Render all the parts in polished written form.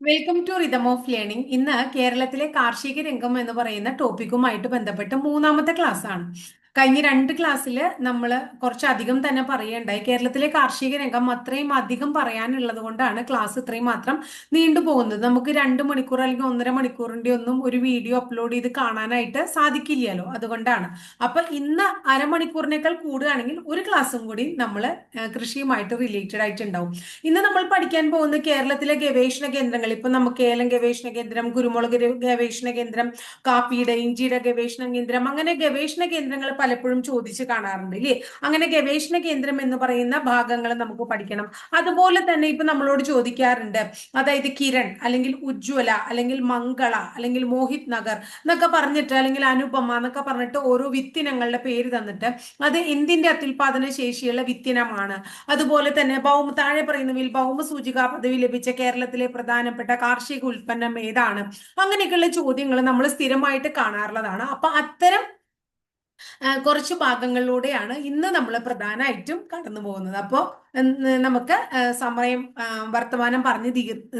Welcome to rhythm of learning. ഇന്ന് കേരളത്തിലെ കാർഷിക രംഗം എന്ന് പറയുന്ന ടോപ്പിക്കുമായിട്ട് ബന്ധപ്പെട്ട് മൂന്നാമത്തെ ക്ലാസ് ആണ്. കഴിഞ്ഞ രണ്ട് ക്ലാസ്സിൽ നമ്മൾ കുറച്ചധികം തന്നെ പറയുണ്ടായി. കേരളത്തിലെ കാർഷിക രംഗം അത്രയും അധികം പറയാനുള്ളത് കൊണ്ടാണ് ക്ലാസ് ഇത്രയും മാത്രം നീണ്ടുപോകുന്നത്. നമുക്ക് 2 മണിക്കൂർ അല്ലെങ്കിൽ 1.5 മണിക്കൂറിന്റെ ഒന്നും ഒരു വീഡിയോ അപ്ലോഡ് ചെയ്ത് കാണാനായിട്ട് സാധിക്കില്ലല്ലോ. അതുകൊണ്ടാണ്. അപ്പൊ ഇന്ന് അരമണിക്കൂറിനേക്കാൾ കൂടുകയാണെങ്കിൽ ഒരു ക്ലാസ്സും കൂടി നമ്മൾ കൃഷിയുമായിട്ട് റിലേറ്റഡ് ആയിട്ടുണ്ടാവും. ഇന്ന് നമ്മൾ പഠിക്കാൻ പോകുന്ന കേരളത്തിലെ ഗവേഷണ കേന്ദ്രങ്ങൾ. ഇപ്പൊ നമുക്ക് ഏലം ഗവേഷണ കേന്ദ്രം, കുരുമുളക് ഗവേഷണ കേന്ദ്രം, കാപ്പിയുടെ ഇഞ്ചിയുടെ ഗവേഷണ കേന്ദ്രം, അങ്ങനെ ഗവേഷണ കേന്ദ്രങ്ങൾ പലപ്പോഴും ചോദിച്ചു കാണാറുണ്ട് ഇല്ലേ? അങ്ങനെ ഗവേഷണ കേന്ദ്രം എന്ന് പറയുന്ന ഭാഗങ്ങൾ നമുക്ക് പഠിക്കണം. അതുപോലെ തന്നെ ഇപ്പൊ നമ്മളോട് ചോദിക്കാറുണ്ട്, അതായത് കിരൺ അല്ലെങ്കിൽ ഉജ്ജ്വല അല്ലെങ്കിൽ മംഗള അല്ലെങ്കിൽ മോഹിത് നഗർ എന്നൊക്കെ പറഞ്ഞിട്ട്, അല്ലെങ്കിൽ അനുപമ എന്നൊക്കെ പറഞ്ഞിട്ട് ഓരോ വിത്തിനങ്ങളുടെ പേര് തന്നിട്ട് അത് എന്തിന്റെ അത്യുൽപാദന ശേഷിയുള്ള വിത്തിനമാണ്. അതുപോലെ തന്നെ താഴെ പറയുന്നവയിൽ ഭൗമസൂചിക പദവി ലഭിച്ച കേരളത്തിലെ പ്രധാനപ്പെട്ട കാർഷിക ഉൽപ്പന്നം ഏതാണ്? അങ്ങനെയൊക്കെയുള്ള ചോദ്യങ്ങൾ നമ്മൾ സ്ഥിരമായിട്ട് കാണാറുള്ളതാണ്. അപ്പൊ അത്തരം കുറച്ച് ഭാഗങ്ങളിലൂടെയാണ് ഇന്ന് നമ്മൾ പ്രധാനമായിട്ടും കടന്നു പോകുന്നത്. അപ്പോൾ നമുക്ക് സമയം വർത്തമാനം പറഞ്ഞ്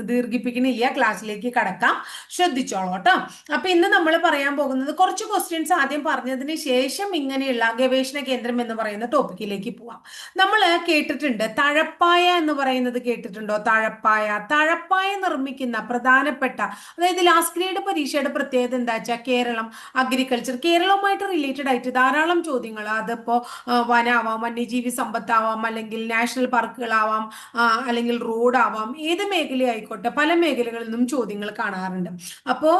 ദീർഘിപ്പിക്കണില്ല, ക്ലാസ്സിലേക്ക് കടക്കാം. ശ്രദ്ധിച്ചോളൂ കേട്ടോ. അപ്പൊ ഇന്ന് നമ്മൾ പറയാൻ പോകുന്നത് കുറച്ച് ക്വസ്റ്റ്യൻസ് ആദ്യം പറഞ്ഞതിന് ശേഷം ഇങ്ങനെയുള്ള ഗവേഷണ കേന്ദ്രം എന്ന് പറയുന്ന ടോപ്പിക്കിലേക്ക് പോവാം. നമ്മൾ കേട്ടിട്ടുണ്ട് തഴപ്പായ എന്ന് പറയുന്നത്. കേട്ടിട്ടുണ്ടോ തഴപ്പായ? തഴപ്പായ നിർമ്മിക്കുന്ന പ്രധാനപ്പെട്ട, അതായത് ലാസ്റ്റ് ഗ്രേഡ് പരീക്ഷയുടെ പ്രത്യേകത എന്താ വെച്ചാൽ കേരളം അഗ്രികൾച്ചർ, കേരളവുമായിട്ട് റിലേറ്റഡ് ആയിട്ട് ധാരാളം ചോദ്യങ്ങൾ. അതിപ്പോ വനാവാം, വന്യജീവി സമ്പത്താവാം, അല്ലെങ്കിൽ നാഷണൽ പാർക്കുകളാവാം, അല്ലെങ്കിൽ റോഡാവാം, ഏത് മേഖലയായിക്കോട്ടെ പല മേഖലകളിൽ നിന്നും ചോദ്യങ്ങൾ കാണാറുണ്ട്. അപ്പോ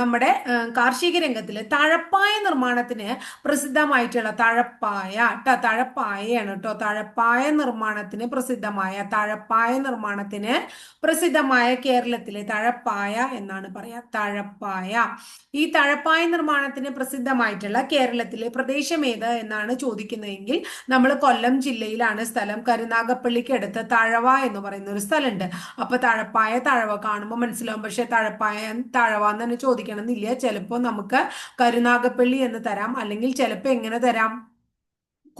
നമ്മുടെ കാർഷിക രംഗത്തിൽ തഴപ്പായ നിർമ്മാണത്തിന് പ്രസിദ്ധമായിട്ടുള്ള തഴപ്പായയാണ് കേട്ടോ. തഴപ്പായ നിർമ്മാണത്തിന് പ്രസിദ്ധമായ കേരളത്തിലെ തഴപ്പായ എന്നാണ് പറയാ. തഴപ്പായ. ഈ തഴപ്പായ നിർമ്മാണത്തിന് പ്രസിദ്ധമായിട്ടുള്ള കേരളത്തിലെ പ്രദേശം ഏത് എന്നാണ് ചോദിക്കുന്നതെങ്കിൽ നമ്മൾ കൊല്ലം ജില്ലയിലാണ് സ്ഥലം. കരുനാഗപ്പള്ളിക്ക് അടുത്ത് തഴവ എന്ന് പറയുന്ന ഒരു സ്ഥലമുണ്ട്. അപ്പൊ തഴവ കാണുമ്പോൾ മനസ്സിലാവും. പക്ഷെ തഴവ എന്ന് തന്നെ ചോദിക്കണം എന്നില്ല. ചിലപ്പോൾ നമുക്ക് കരുനാഗപ്പള്ളി എന്ന് തരാം, അല്ലെങ്കിൽ ചിലപ്പോൾ എങ്ങനെ തരാം,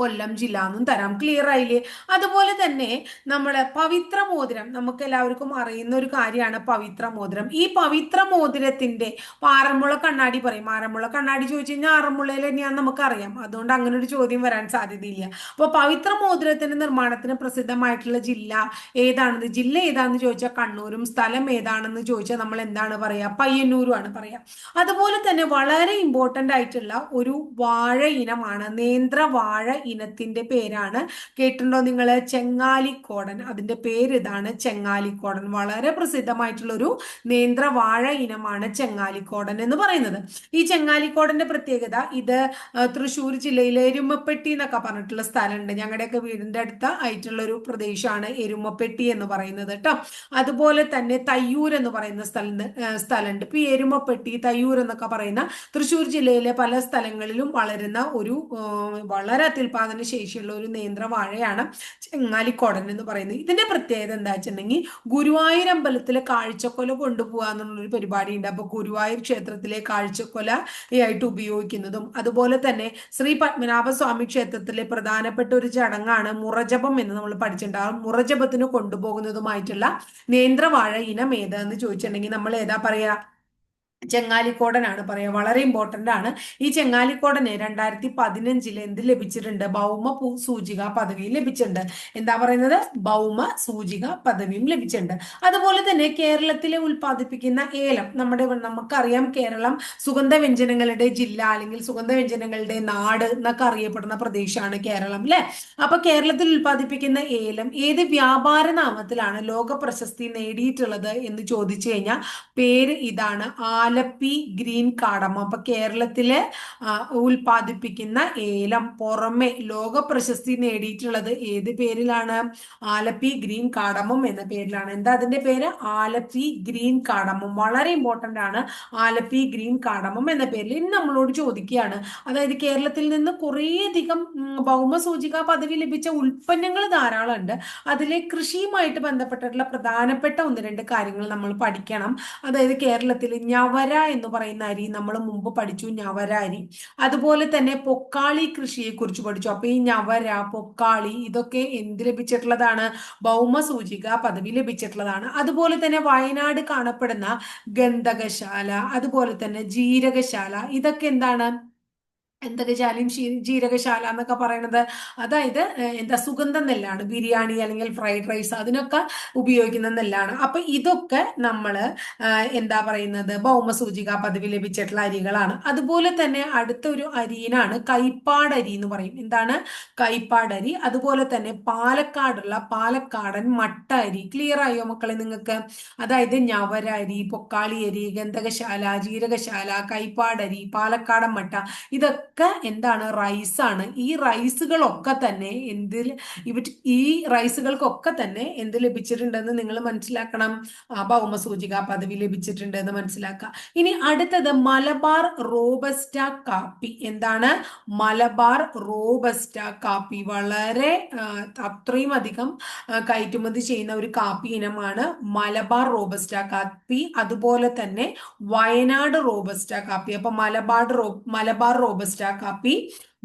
കൊല്ലം ജില്ല എന്നും തരാം. ക്ലിയർ ആയില്ലേ? അതുപോലെ തന്നെ നമ്മള് പവിത്ര മോതിരം, നമുക്ക് എല്ലാവർക്കും അറിയുന്ന ഒരു കാര്യമാണ് പവിത്ര മോതിരം. ഈ പവിത്ര മോതിരത്തിന്റെ ആറന്മുള കണ്ണാടി പറയും. ആറന്മുള കണ്ണാടി ചോദിച്ചു കഴിഞ്ഞാൽ ആറന്മുളയിൽ തന്നെയാന്ന് നമുക്കറിയാം. അതുകൊണ്ട് അങ്ങനെ ഒരു ചോദ്യം വരാൻ സാധ്യതയില്ല. അപ്പൊ പവിത്ര മോതിരത്തിന്റെ നിർമ്മാണത്തിന് പ്രസിദ്ധമായിട്ടുള്ള ജില്ല ഏതാണെന്ന് ചോദിച്ചാൽ കണ്ണൂരും, സ്ഥലം ഏതാണെന്ന് ചോദിച്ചാൽ നമ്മൾ എന്താണ് പറയാ? പയ്യന്നൂരുമാണ് പറയാ. അതുപോലെ തന്നെ വളരെ ഇമ്പോർട്ടന്റ് ആയിട്ടുള്ള ഒരു വാഴ ഇനമാണ്, നേന്ത്രവാഴ ഇനത്തിന്റെ പേരാണ്, കേട്ടിട്ടുണ്ടോ നിങ്ങൾ? ചെങ്ങാലിക്കോടൻ. അതിന്റെ പേര് ഇതാണ്, ചെങ്ങാലിക്കോടൻ. വളരെ പ്രസിദ്ധമായിട്ടുള്ള ഒരു നേന്ത്രവാഴ ഇനമാണ് ചെങ്ങാലിക്കോടൻ എന്ന് പറയുന്നത്. ഈ ചെങ്ങാലിക്കോടന്റെ പ്രത്യേകത, ഇത് തൃശ്ശൂർ ജില്ലയിലെ എരുമപ്പെട്ടി എന്നൊക്കെ പറഞ്ഞിട്ടുള്ള സ്ഥലമുണ്ട്. ഞങ്ങളുടെയൊക്കെ വീടിന്റെ അടുത്ത് ആയിട്ടുള്ള ഒരു പ്രദേശമാണ് എരുമപ്പെട്ടി എന്ന് പറയുന്നത് കേട്ടോ. അതുപോലെ തന്നെ തയ്യൂർ എന്ന് പറയുന്ന സ്ഥലമുണ്ട്. ഇപ്പൊ ഈ എരുമപ്പെട്ടി, തയ്യൂർ എന്നൊക്കെ പറയുന്ന തൃശ്ശൂർ ജില്ലയിലെ പല സ്ഥലങ്ങളിലും വളരുന്ന ഒരു വളരെ അത്യുൽപാദന ശേഷിയുള്ള ഒരു നേന്ത്രവാഴയാണ് ചെങ്ങാലിക്കോടൻ എന്ന് പറയുന്നത്. ഇതിന്റെ പ്രത്യേകത എന്താ വെച്ചിട്ടുണ്ടെങ്കിൽ, ഗുരുവായൂർ അമ്പലത്തിലെ കാഴ്ചക്കൊല കൊണ്ടുപോകുക എന്നുള്ളൊരു പരിപാടി ഉണ്ട്. അപ്പൊ ഗുരുവായൂർ ക്ഷേത്രത്തിലെ കാഴ്ചക്കൊലയായിട്ട് ഉപയോഗിക്കുന്നതും, അതുപോലെ തന്നെ ശ്രീ പത്മനാഭസ്വാമി ക്ഷേത്രത്തിലെ പ്രധാനപ്പെട്ട ഒരു ചടങ്ങാണ് മുറജപം എന്ന് നമ്മൾ പഠിച്ചിട്ടുണ്ടാകും. മുറജപത്തിന് കൊണ്ടുപോകുന്നതുമായിട്ടുള്ള നേന്ത്രവാഴ ഇനം ഏതാന്ന് ചോദിച്ചിട്ടുണ്ടെങ്കിൽ നമ്മൾ ഏതാ പറയാ? ചെങ്ങാലിക്കോടനാണ് പറയാ. വളരെ ഇമ്പോർട്ടന്റ് ആണ്. ഈ ചെങ്ങാലിക്കോടന് 2015 എന്ത് ലഭിച്ചിട്ടുണ്ട്? സൂചിക പദവിയും ലഭിച്ചിട്ടുണ്ട്. എന്താ പറയുന്നത്? ഭൗമ സൂചിക പദവിയും ലഭിച്ചിട്ടുണ്ട്. അതുപോലെ തന്നെ കേരളത്തിലെ ഉൽപ്പാദിപ്പിക്കുന്ന ഏലം, നമുക്കറിയാം കേരളം സുഗന്ധവ്യഞ്ജനങ്ങളുടെ ജില്ല അല്ലെങ്കിൽ സുഗന്ധവ്യഞ്ജനങ്ങളുടെ നാട് എന്നൊക്കെ അറിയപ്പെടുന്ന പ്രദേശമാണ് കേരളം അല്ലെ. അപ്പൊ കേരളത്തിൽ ഉൽപ്പാദിപ്പിക്കുന്ന ഏലം ഏത് വ്യാപാര നാമത്തിലാണ് ലോക പ്രശസ്തി നേടിയിട്ടുള്ളത് എന്ന് ചോദിച്ചു കഴിഞ്ഞാൽ പേര് ഇതാണ്, ആലപ്പി ഗ്രീൻ കാടമം. അപ്പൊ കേരളത്തില് ഉൽപ്പാദിപ്പിക്കുന്ന ഏലം പുറമെ ലോക പ്രശസ്തി നേടിയിട്ടുള്ളത് ഏത് പേരിലാണ്? ആലപ്പി ഗ്രീൻ കാടമം എന്ന പേരിലാണ്. എന്താ അതിന്റെ പേര്? ആലപ്പി ഗ്രീൻ കാടമം. വളരെ ഇമ്പോർട്ടന്റ് ആണ്, ആലപ്പി ഗ്രീൻ കാടമം എന്ന പേരിൽ. ഇനി നമ്മളോട് ചോദിക്കുകയാണ്, അതായത് കേരളത്തിൽ നിന്ന് കുറേയധികം ഭൗമസൂചിക പദവി ലഭിച്ച ഉൽപ്പന്നങ്ങൾ ധാരാളം ഉണ്ട്. അതിലെ കൃഷിയുമായിട്ട് ബന്ധപ്പെട്ടിട്ടുള്ള പ്രധാനപ്പെട്ട ഒന്ന് രണ്ട് കാര്യങ്ങൾ നമ്മൾ പഠിക്കണം. അതായത് കേരളത്തിൽ ഞവര ഞവര എന്ന് പറയുന്ന അരി നമ്മൾ മുമ്പ് പഠിച്ചു, ഞവര അരി. അതുപോലെ തന്നെ പൊക്കാളി കൃഷിയെ കുറിച്ച് പഠിച്ചു. അപ്പൊ ഈ ഞവര, പൊക്കാളി ഇതൊക്കെ എന്ത് ലഭിച്ചിട്ടുള്ളതാണ്? ഭൗമസൂചിക പദവി ലഭിച്ചിട്ടുള്ളതാണ്. അതുപോലെ തന്നെ വയനാട് കാണപ്പെടുന്ന ഗന്ധകശാല, അതുപോലെ തന്നെ ജീരകശാല, ഇതൊക്കെ എന്താണ്? ഗന്ധകശാലയും ജീരകശാല എന്നൊക്കെ പറയുന്നത് അതായത് എന്താ, സുഗന്ധ നെല്ലാണ്. ബിരിയാണി അല്ലെങ്കിൽ ഫ്രൈഡ് റൈസ് അതിനൊക്കെ ഉപയോഗിക്കുന്ന നെല്ലാണ്. അപ്പൊ ഇതൊക്കെ നമ്മള് എന്താ പറയുന്നത്, ഭൗമസൂചിക പദവി ലഭിച്ചിട്ടുള്ള അരികളാണ്. അതുപോലെ തന്നെ അടുത്ത ഒരു അരിയിനാണ് കൈപ്പാടരി എന്ന് പറയും. എന്താണ്? കൈപ്പാടരി. അതുപോലെ തന്നെ പാലക്കാടുള്ള പാലക്കാടൻ മട്ട അരി. ക്ലിയർ ആയോ മക്കളെ നിങ്ങൾക്ക്? അതായത് ഞവര അരി, പൊക്കാളി അരി, ഗന്ധകശാല, ജീരകശാല, കൈപ്പാടരി, പാലക്കാടൻ മട്ട, ഇതൊക്കെ എന്താണ്? റൈസ് ആണ്. ഈ റൈസുകളൊക്കെ തന്നെ ഈ റൈസുകൾക്കൊക്കെ തന്നെ എന്ത് ലഭിച്ചിട്ടുണ്ടെന്ന് നിങ്ങൾ മനസ്സിലാക്കണം. ഭൗമസൂചിക പദവി ലഭിച്ചിട്ടുണ്ട് എന്ന് മനസ്സിലാക്കുക. ഇനി അടുത്തത് മലബാർ റോബസ്റ്റ കാപ്പി. എന്താണ്? മലബാർ റോബസ്റ്റ കാപ്പി വളരെ അത്രയും അധികം കയറ്റുമതി ചെയ്യുന്ന ഒരു കാപ്പി ഇനമാണ് മലബാർ റോബസ്റ്റ കാപ്പി. അതുപോലെ തന്നെ വയനാട് റോബസ്റ്റ കാപ്പി. അപ്പൊ മലബാർ റോബസ്റ്റ കാപ്പി,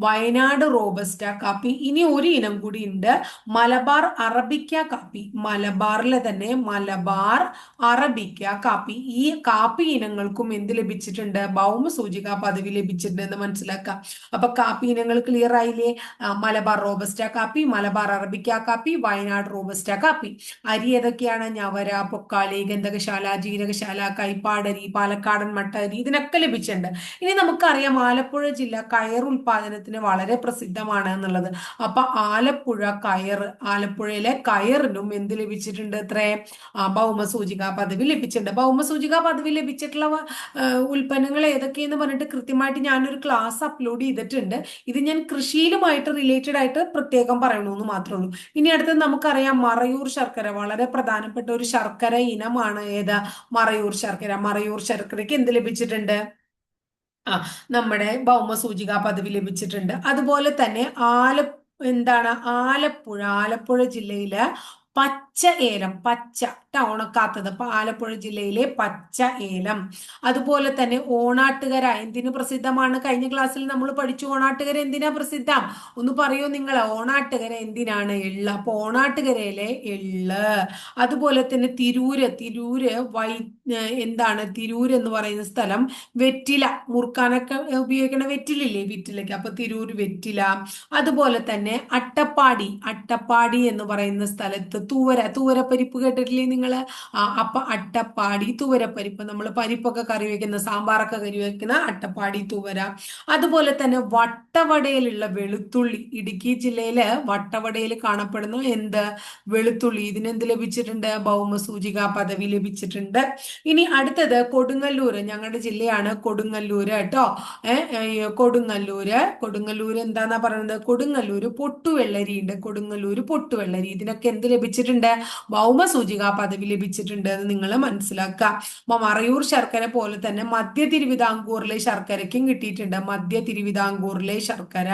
വയനാട് റോബസ്റ്റ കാപ്പി. ഇനി ഒരു ഇനം കൂടി ഉണ്ട്, മലബാർ അറബിക്ക കാപ്പി. മലബാറിലെ തന്നെ മലബാർ അറബിക്ക കാപ്പി. ഈ കാപ്പി ഇനങ്ങൾക്കും എന്ത് ലഭിച്ചിട്ടുണ്ട്? ഭൗമസൂചിക പദവി ലഭിച്ചിട്ടുണ്ട് എന്ന് മനസ്സിലാക്കാം. അപ്പൊ കാപ്പി ഇനങ്ങൾ ക്ലിയർ ആയില്ലേ? മലബാർ റോബസ്റ്റ കാപ്പി, മലബാർ അറബിക്ക കാപ്പി, വയനാട് റോബസ്റ്റ കാപ്പി. അരി ഏതൊക്കെയാണ്? ഞവര, പൊക്കാളി, ഗന്ധകശാല, ജീരകശാല, കൈപ്പാടരി, പാലക്കാടൻ മട്ട അരി, ഇതിനൊക്കെ ലഭിച്ചിട്ടുണ്ട്. ഇനി നമുക്കറിയാം ആലപ്പുഴ ജില്ല കയർ ഉൽപാദനത്തിന് വളരെ പ്രസിദ്ധമാണ് എന്നുള്ളത്. അപ്പൊ ആലപ്പുഴയിലെ കയറിനും എന്ത് ലഭിച്ചിട്ടുണ്ട്? ഇത്രേ ഭൗമസൂചിക പദവി ലഭിച്ചിട്ടുണ്ട്. ഭൗമസൂചിക പദവി ലഭിച്ചിട്ടുള്ള ഉൽപ്പന്നങ്ങൾ ഏതൊക്കെയെന്ന് പറഞ്ഞിട്ട് കൃത്യമായിട്ട് ഞാനൊരു ക്ലാസ് അപ്ലോഡ് ചെയ്തിട്ടുണ്ട്. ഇത് ഞാൻ കൃഷിയിലുമായിട്ട് റിലേറ്റഡ് ആയിട്ട് പ്രത്യേകം പറയണമെന്ന് മാത്രമേ ഉള്ളൂ. ഇനി അടുത്തത് നമുക്കറിയാം മറയൂർ ശർക്കര. വളരെ പ്രധാനപ്പെട്ട ഒരു ശർക്കര ഇനമാണ് ഏത്? മറയൂർ ശർക്കര. മറയൂർ ശർക്കരയ്ക്ക് എന്ത് ലഭിച്ചിട്ടുണ്ട്? നമ്മുടെ ഭൗമസൂചിക പദവി ലഭിച്ചിട്ടുണ്ട്. അതുപോലെ തന്നെ ആലപ്പുഴ ജില്ലയില് പച്ച ഏലം, പച്ച ഉണക്കാത്തത്. അപ്പൊ ആലപ്പുഴ ജില്ലയിലെ പച്ച ഏലം. അതുപോലെ തന്നെ ഓണാട്ടുകര എന്തിനു പ്രസിദ്ധമാണ്? കഴിഞ്ഞ ക്ലാസ്സിൽ നമ്മൾ പഠിച്ചു. ഓണാട്ടുകര എന്തിനാ പ്രസിദ്ധം? ഒന്ന് പറയൂ നിങ്ങൾ. ഓണാട്ടുകര എന്തിനാണ്? എള്ള്. അപ്പൊ ഓണാട്ടുകരയിലെ എള്ള്. അതുപോലെ തന്നെ തിരൂര് എന്താണ്? തിരൂര് എന്ന് പറയുന്ന സ്ഥലം വെറ്റില മുറുക്കാനൊക്കെ ഉപയോഗിക്കുന്ന വെറ്റിലില്ലേ, വെറ്റിലയ്ക്ക്. അപ്പൊ തിരൂര് വെറ്റില. അതുപോലെ തന്നെ അട്ടപ്പാടി എന്ന് പറയുന്ന സ്ഥലത്ത് തൂവരപ്പരിപ്പ് കേട്ടിട്ടില്ലേ നിങ്ങള്? അപ്പൊ അട്ടപ്പാടി തൂവരപ്പരിപ്പ്, നമ്മൾ പരിപ്പൊക്കെ കറി വെക്കുന്ന, സാമ്പാറൊക്കെ കറി വെക്കുന്ന അട്ടപ്പാടി തൂവര. അതുപോലെ തന്നെ വട്ടവടയിലുള്ള വെളുത്തുള്ളി. ഇടുക്കി ജില്ലയില് വട്ടവടയിൽ കാണപ്പെടുന്ന എന്ത്? വെളുത്തുള്ളി. ഇതിനെന്ത് ലഭിച്ചിട്ടുണ്ട്? ഭൗമസൂചിക പദവി ലഭിച്ചിട്ടുണ്ട്. ഇനി അടുത്തത് കൊടുങ്ങല്ലൂര്. ഞങ്ങളുടെ ജില്ലയാണ് കൊടുങ്ങല്ലൂര് കേട്ടോ. കൊടുങ്ങല്ലൂര് എന്താന്നാ പറയുന്നത്? കൊടുങ്ങല്ലൂര് പൊട്ടുവെള്ളരി ഉണ്ട്. കൊടുങ്ങല്ലൂര് പൊട്ടുവെള്ളരി. ഇതിനൊക്കെ എന്ത് ലഭിച്ചിട്ടുണ്ട്? ഭൗമസൂചിക പദവി ലഭിച്ചിട്ടുണ്ട് എന്ന് നിങ്ങൾ മനസ്സിലാക്കുക. അപ്പൊ മറയൂർ ശർക്കര പോലെ തന്നെ മധ്യ തിരുവിതാംകൂറിലെ ശർക്കരയ്ക്കും കിട്ടിയിട്ടുണ്ട്. മധ്യ തിരുവിതാംകൂറിലെ ശർക്കര.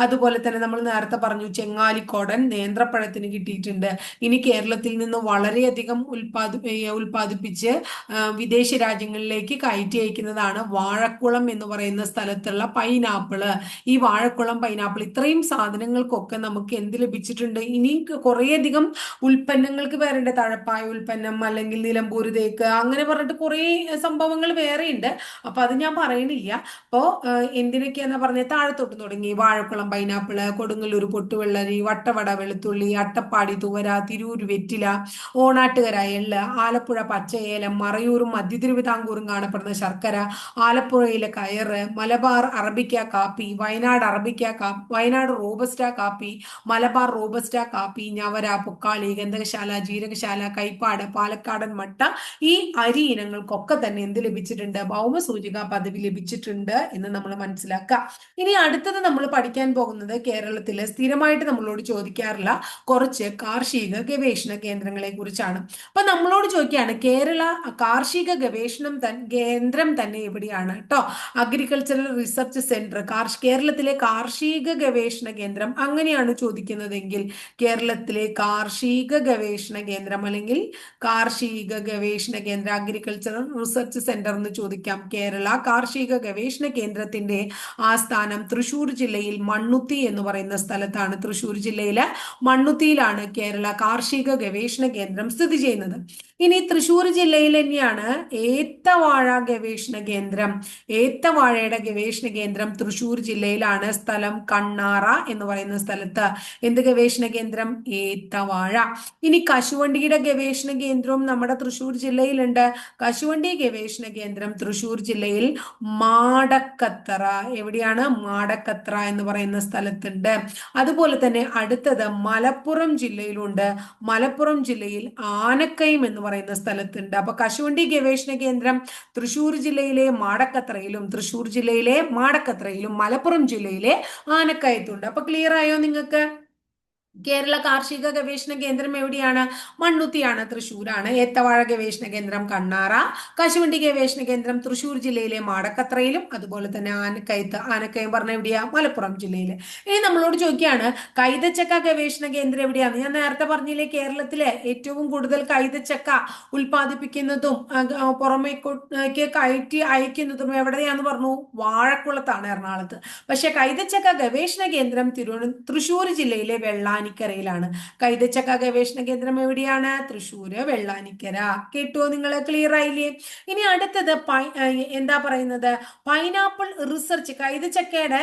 അതുപോലെ തന്നെ നമ്മൾ നേരത്തെ പറഞ്ഞു ചെങ്ങാലിക്കോടൻ നേന്ത്രപ്പഴത്തിന് കിട്ടിയിട്ടുണ്ട്. ഇനി കേരളത്തിൽ നിന്ന് വളരെയധികം ഉൽപ്പാദിപ്പിച്ച് വിദേശ രാജ്യങ്ങളിലേക്ക് കയറ്റി അയക്കുന്നതാണ് വാഴക്കുളം എന്ന് പറയുന്ന സ്ഥലത്തുള്ള പൈനാപ്പിള്. ഈ വാഴക്കുളം പൈനാപ്പിൾ, ഇത്രയും സാധനങ്ങൾക്കൊക്കെ നമുക്ക് എന്ത് ലഭിച്ചിട്ടുണ്ട്? ഇനി കുറേയധികം ഉൽപ്പന്നങ്ങൾക്ക് വേറെ തഴപ്പായ ഉൽപ്പന്നം, അല്ലെങ്കിൽ നിലമ്പൂര് തേക്ക്, അങ്ങനെ പറഞ്ഞിട്ട് കുറേ സംഭവങ്ങൾ വേറെയുണ്ട്. അപ്പൊ അത് ഞാൻ പറയണില്ല. അപ്പോ എന്തിനൊക്കെയാന്ന് പറഞ്ഞ താഴത്തോട്ട് തുടങ്ങി വാഴക്കുളം പൈനാപ്പിള്, കൊടുങ്ങല്ലൂർ പൊട്ടുവെള്ളരി, വട്ടവട വെളുത്തുള്ളി, അട്ടപ്പാടി തുവര, തിരൂർ വെറ്റില, ഓണാട്ടുകര എള്ള്, ആലപ്പുഴ പച്ചയേലം, മറയൂരും മധ്യ തിരുവിതാംകൂറും കാണപ്പെടുന്ന ശർക്കര, ആലപ്പുഴയിലെ കയറ്, മലബാർ അറബിക്ക കാപ്പി, വയനാട് റോബസ്റ്റ കാപ്പി, മലബാർ റോബസ്റ്റ കാപ്പി, ഞവര, പൊക്കാളി, ഗന്ധകശാല, ജീരകശാല, കൈപ്പാട്, പാലക്കാടൻ മട്ട. ഈ അരി ഇനങ്ങൾക്കൊക്കെ തന്നെ എന്ത് ലഭിച്ചിട്ടുണ്ട്? ഭൗമസൂചിക പദവി ലഭിച്ചിട്ടുണ്ട് എന്ന് നമ്മൾ മനസ്സിലാക്കുക. ഇനി അടുത്തത് നമ്മൾ പഠിക്കാൻ പോകുന്നത് കേരളത്തിലെ സ്ഥിരമായിട്ട് നമ്മളോട് ചോദിക്കാറുള്ള കുറച്ച് കാർഷിക ഗവേഷണ കേന്ദ്രങ്ങളെ കുറിച്ചാണ്. അപ്പൊ നമ്മളോട് ചോദിക്കുകയാണ് കേരള കാർഷിക ഗവേഷണം കേന്ദ്രം തന്നെ എവിടെയാണ് കേട്ടോ? അഗ്രികൾച്ചറൽ റിസർച്ച് സെന്റർ, കേരളത്തിലെ കാർഷിക ഗവേഷണ കേന്ദ്രം അങ്ങനെയാണ് ചോദിക്കുന്നതെങ്കിൽ കേരളത്തിലെ കാർഷിക കാർഷിക ഗവേഷണ കേന്ദ്രം അല്ലെങ്കിൽ കാർഷിക ഗവേഷണ കേന്ദ്രം, അഗ്രികൾച്ചറൽ റിസർച്ച് സെന്റർ എന്ന് ചോദിക്കാം. കേരള കാർഷിക ഗവേഷണ കേന്ദ്രത്തിന്റെ ആസ്ഥാനം തൃശൂർ ജില്ലയിൽ മണ്ണുത്തി എന്ന് പറയുന്ന സ്ഥലത്താണ്. തൃശൂർ ജില്ലയിലെ മണ്ണുത്തിയിലാണ് കേരള കാർഷിക ഗവേഷണ കേന്ദ്രം സ്ഥിതി ചെയ്യുന്നത്. ഇനി തൃശൂർ ജില്ലയിൽ തന്നെയാണ് ഏത്തവാഴ ഗവേഷണ കേന്ദ്രം. ഏത്തവാഴയുടെ ഗവേഷണ കേന്ദ്രം തൃശൂർ ജില്ലയിലാണ്. സ്ഥലം കണ്ണാറ എന്ന് പറയുന്ന സ്ഥലത്ത്. എന്ത് ഗവേഷണ കേന്ദ്രം? ഏത്തവാഴ. ഇനി കശുവണ്ടിയുടെ ഗവേഷണ കേന്ദ്രവും നമ്മുടെ തൃശൂർ ജില്ലയിലുണ്ട്. കശുവണ്ടി ഗവേഷണ കേന്ദ്രം തൃശൂർ ജില്ലയിൽ മാടക്കത്തറ. എവിടെയാണ്? മാടക്കത്തറ എന്ന് പറയുന്ന സ്ഥലത്തുണ്ട്. അതുപോലെ തന്നെ അടുത്തത് മലപ്പുറം ജില്ലയിലുണ്ട്. മലപ്പുറം ജില്ലയിൽ ആനക്കയം എന്ന് പറയുന്ന സ്ഥലത്തുണ്ട്. അപ്പൊ കശുവണ്ടി ഗവേഷണ കേന്ദ്രം തൃശൂർ ജില്ലയിലെ മാടക്കത്രയിലും മലപ്പുറം ജില്ലയിലെ ആനക്കയത്തുണ്ട്. അപ്പൊ ക്ലിയർ ആയോ നിങ്ങൾക്ക്? കേരള കാർഷിക ഗവേഷണ കേന്ദ്രം എവിടെയാണ്? മണ്ണുത്തിയാണ്, തൃശ്ശൂരാണ്. ഏത്തവാഴ ഗവേഷണ കേന്ദ്രം കണ്ണാറ. കശുവണ്ടി ഗവേഷണ കേന്ദ്രം തൃശ്ശൂർ ജില്ലയിലെ മാടക്കത്രയിലും അതുപോലെ തന്നെ ആനക്കയം പറഞ്ഞ എവിടെയാ? മലപ്പുറം ജില്ലയില്. ഇനി നമ്മളോട് ചോദിക്കുകയാണ് കൈതച്ചക്ക ഗവേഷണ കേന്ദ്രം എവിടെയാണ്? ഞാൻ നേരത്തെ പറഞ്ഞില്ലേ കേരളത്തിലെ ഏറ്റവും കൂടുതൽ കൈതച്ചക്ക ഉൽപ്പാദിപ്പിക്കുന്നതും പുറമേക്ക് കയറ്റി അയക്കുന്നതും എവിടെയാന്ന് പറഞ്ഞു? വാഴക്കുളത്താണ്, എറണാകുളത്ത്. പക്ഷെ കൈതച്ചക്ക ഗവേഷണ കേന്ദ്രം തൃശ്ശൂർ ജില്ലയിലെ വെള്ളാനിക്കരയിലാണ്. കൈതച്ചക്ക ഗവേഷണ കേന്ദ്രം എവിടെയാണ്? തൃശ്ശൂര് വെള്ളാനിക്കര. കേട്ടോ? നിങ്ങൾ ക്ലിയർ ആയില്ലേ? ഇനി അടുത്തത് എന്താ പറയുന്നത്? പൈനാപ്പിൾ റിസർച്ച്, കൈതച്ചക്കയുടെ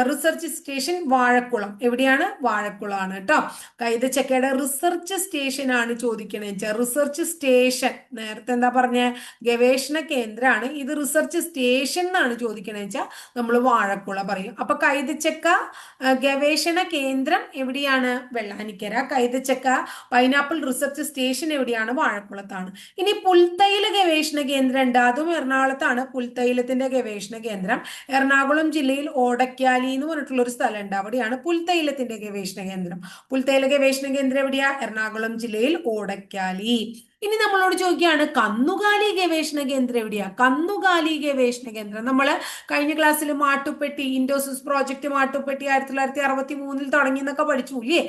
റിസർച്ച് സ്റ്റേഷൻ വാഴക്കുളം. എവിടെയാണ്? വാഴക്കുളമാണ് കേട്ടോ. കൈതച്ചക്കയുടെ റിസർച്ച് സ്റ്റേഷൻ ആണ് ചോദിക്കണേ വെച്ചാൽ. റിസർച്ച് സ്റ്റേഷൻ, നേരത്തെ എന്താ പറഞ്ഞ? ഗവേഷണ കേന്ദ്രമാണ്, ഇത് റിസർച്ച് സ്റ്റേഷൻ എന്നാണ് ചോദിക്കണേ വെച്ചാൽ നമ്മൾ വാഴക്കുള പറയും. അപ്പൊ കൈതച്ചക്ക ഗവേഷണ കേന്ദ്രം എവിടെയാണ്? വെള്ളാനിക്കര. കൈതച്ചക്ക പൈനാപ്പിൾ റിസർച്ച് സ്റ്റേഷൻ എവിടെയാണ്? വാഴക്കുളത്താണ്. ഇനി പുൽത്തൈല ഗവേഷണ കേന്ദ്രം ഉണ്ട്, അതും എറണാകുളത്താണ്. പുൽത്തൈലത്തിന്റെ ഗവേഷണ കേന്ദ്രം എറണാകുളം ജില്ലയിൽ ഓടക്കാലി എന്ന് പറഞ്ഞിട്ടുള്ള ഒരു സ്ഥലമുണ്ട്, അവിടെയാണ് പുൽത്തൈലത്തിന്റെ ഗവേഷണ കേന്ദ്രം. പുൽത്തൈല ഗവേഷണ കേന്ദ്രം എവിടെയാ? എറണാകുളം ജില്ലയിൽ ഓടക്കാലി. ഇനി നമ്മളോട് ചോദിക്കുകയാണ് കന്നുകാലി ഗവേഷണ കേന്ദ്രം എവിടെയാ? കന്നുകാലി ഗവേഷണ കേന്ദ്രം നമ്മൾ കഴിഞ്ഞ ക്ലാസ്സിൽ മാട്ടുപ്പെട്ടി, ഇൻഡോസിസ് പ്രോജക്ട് മാട്ടുപ്പെട്ടി 1963 തുടങ്ങി എന്നൊക്കെ പഠിച്ചു ഇല്ലേ?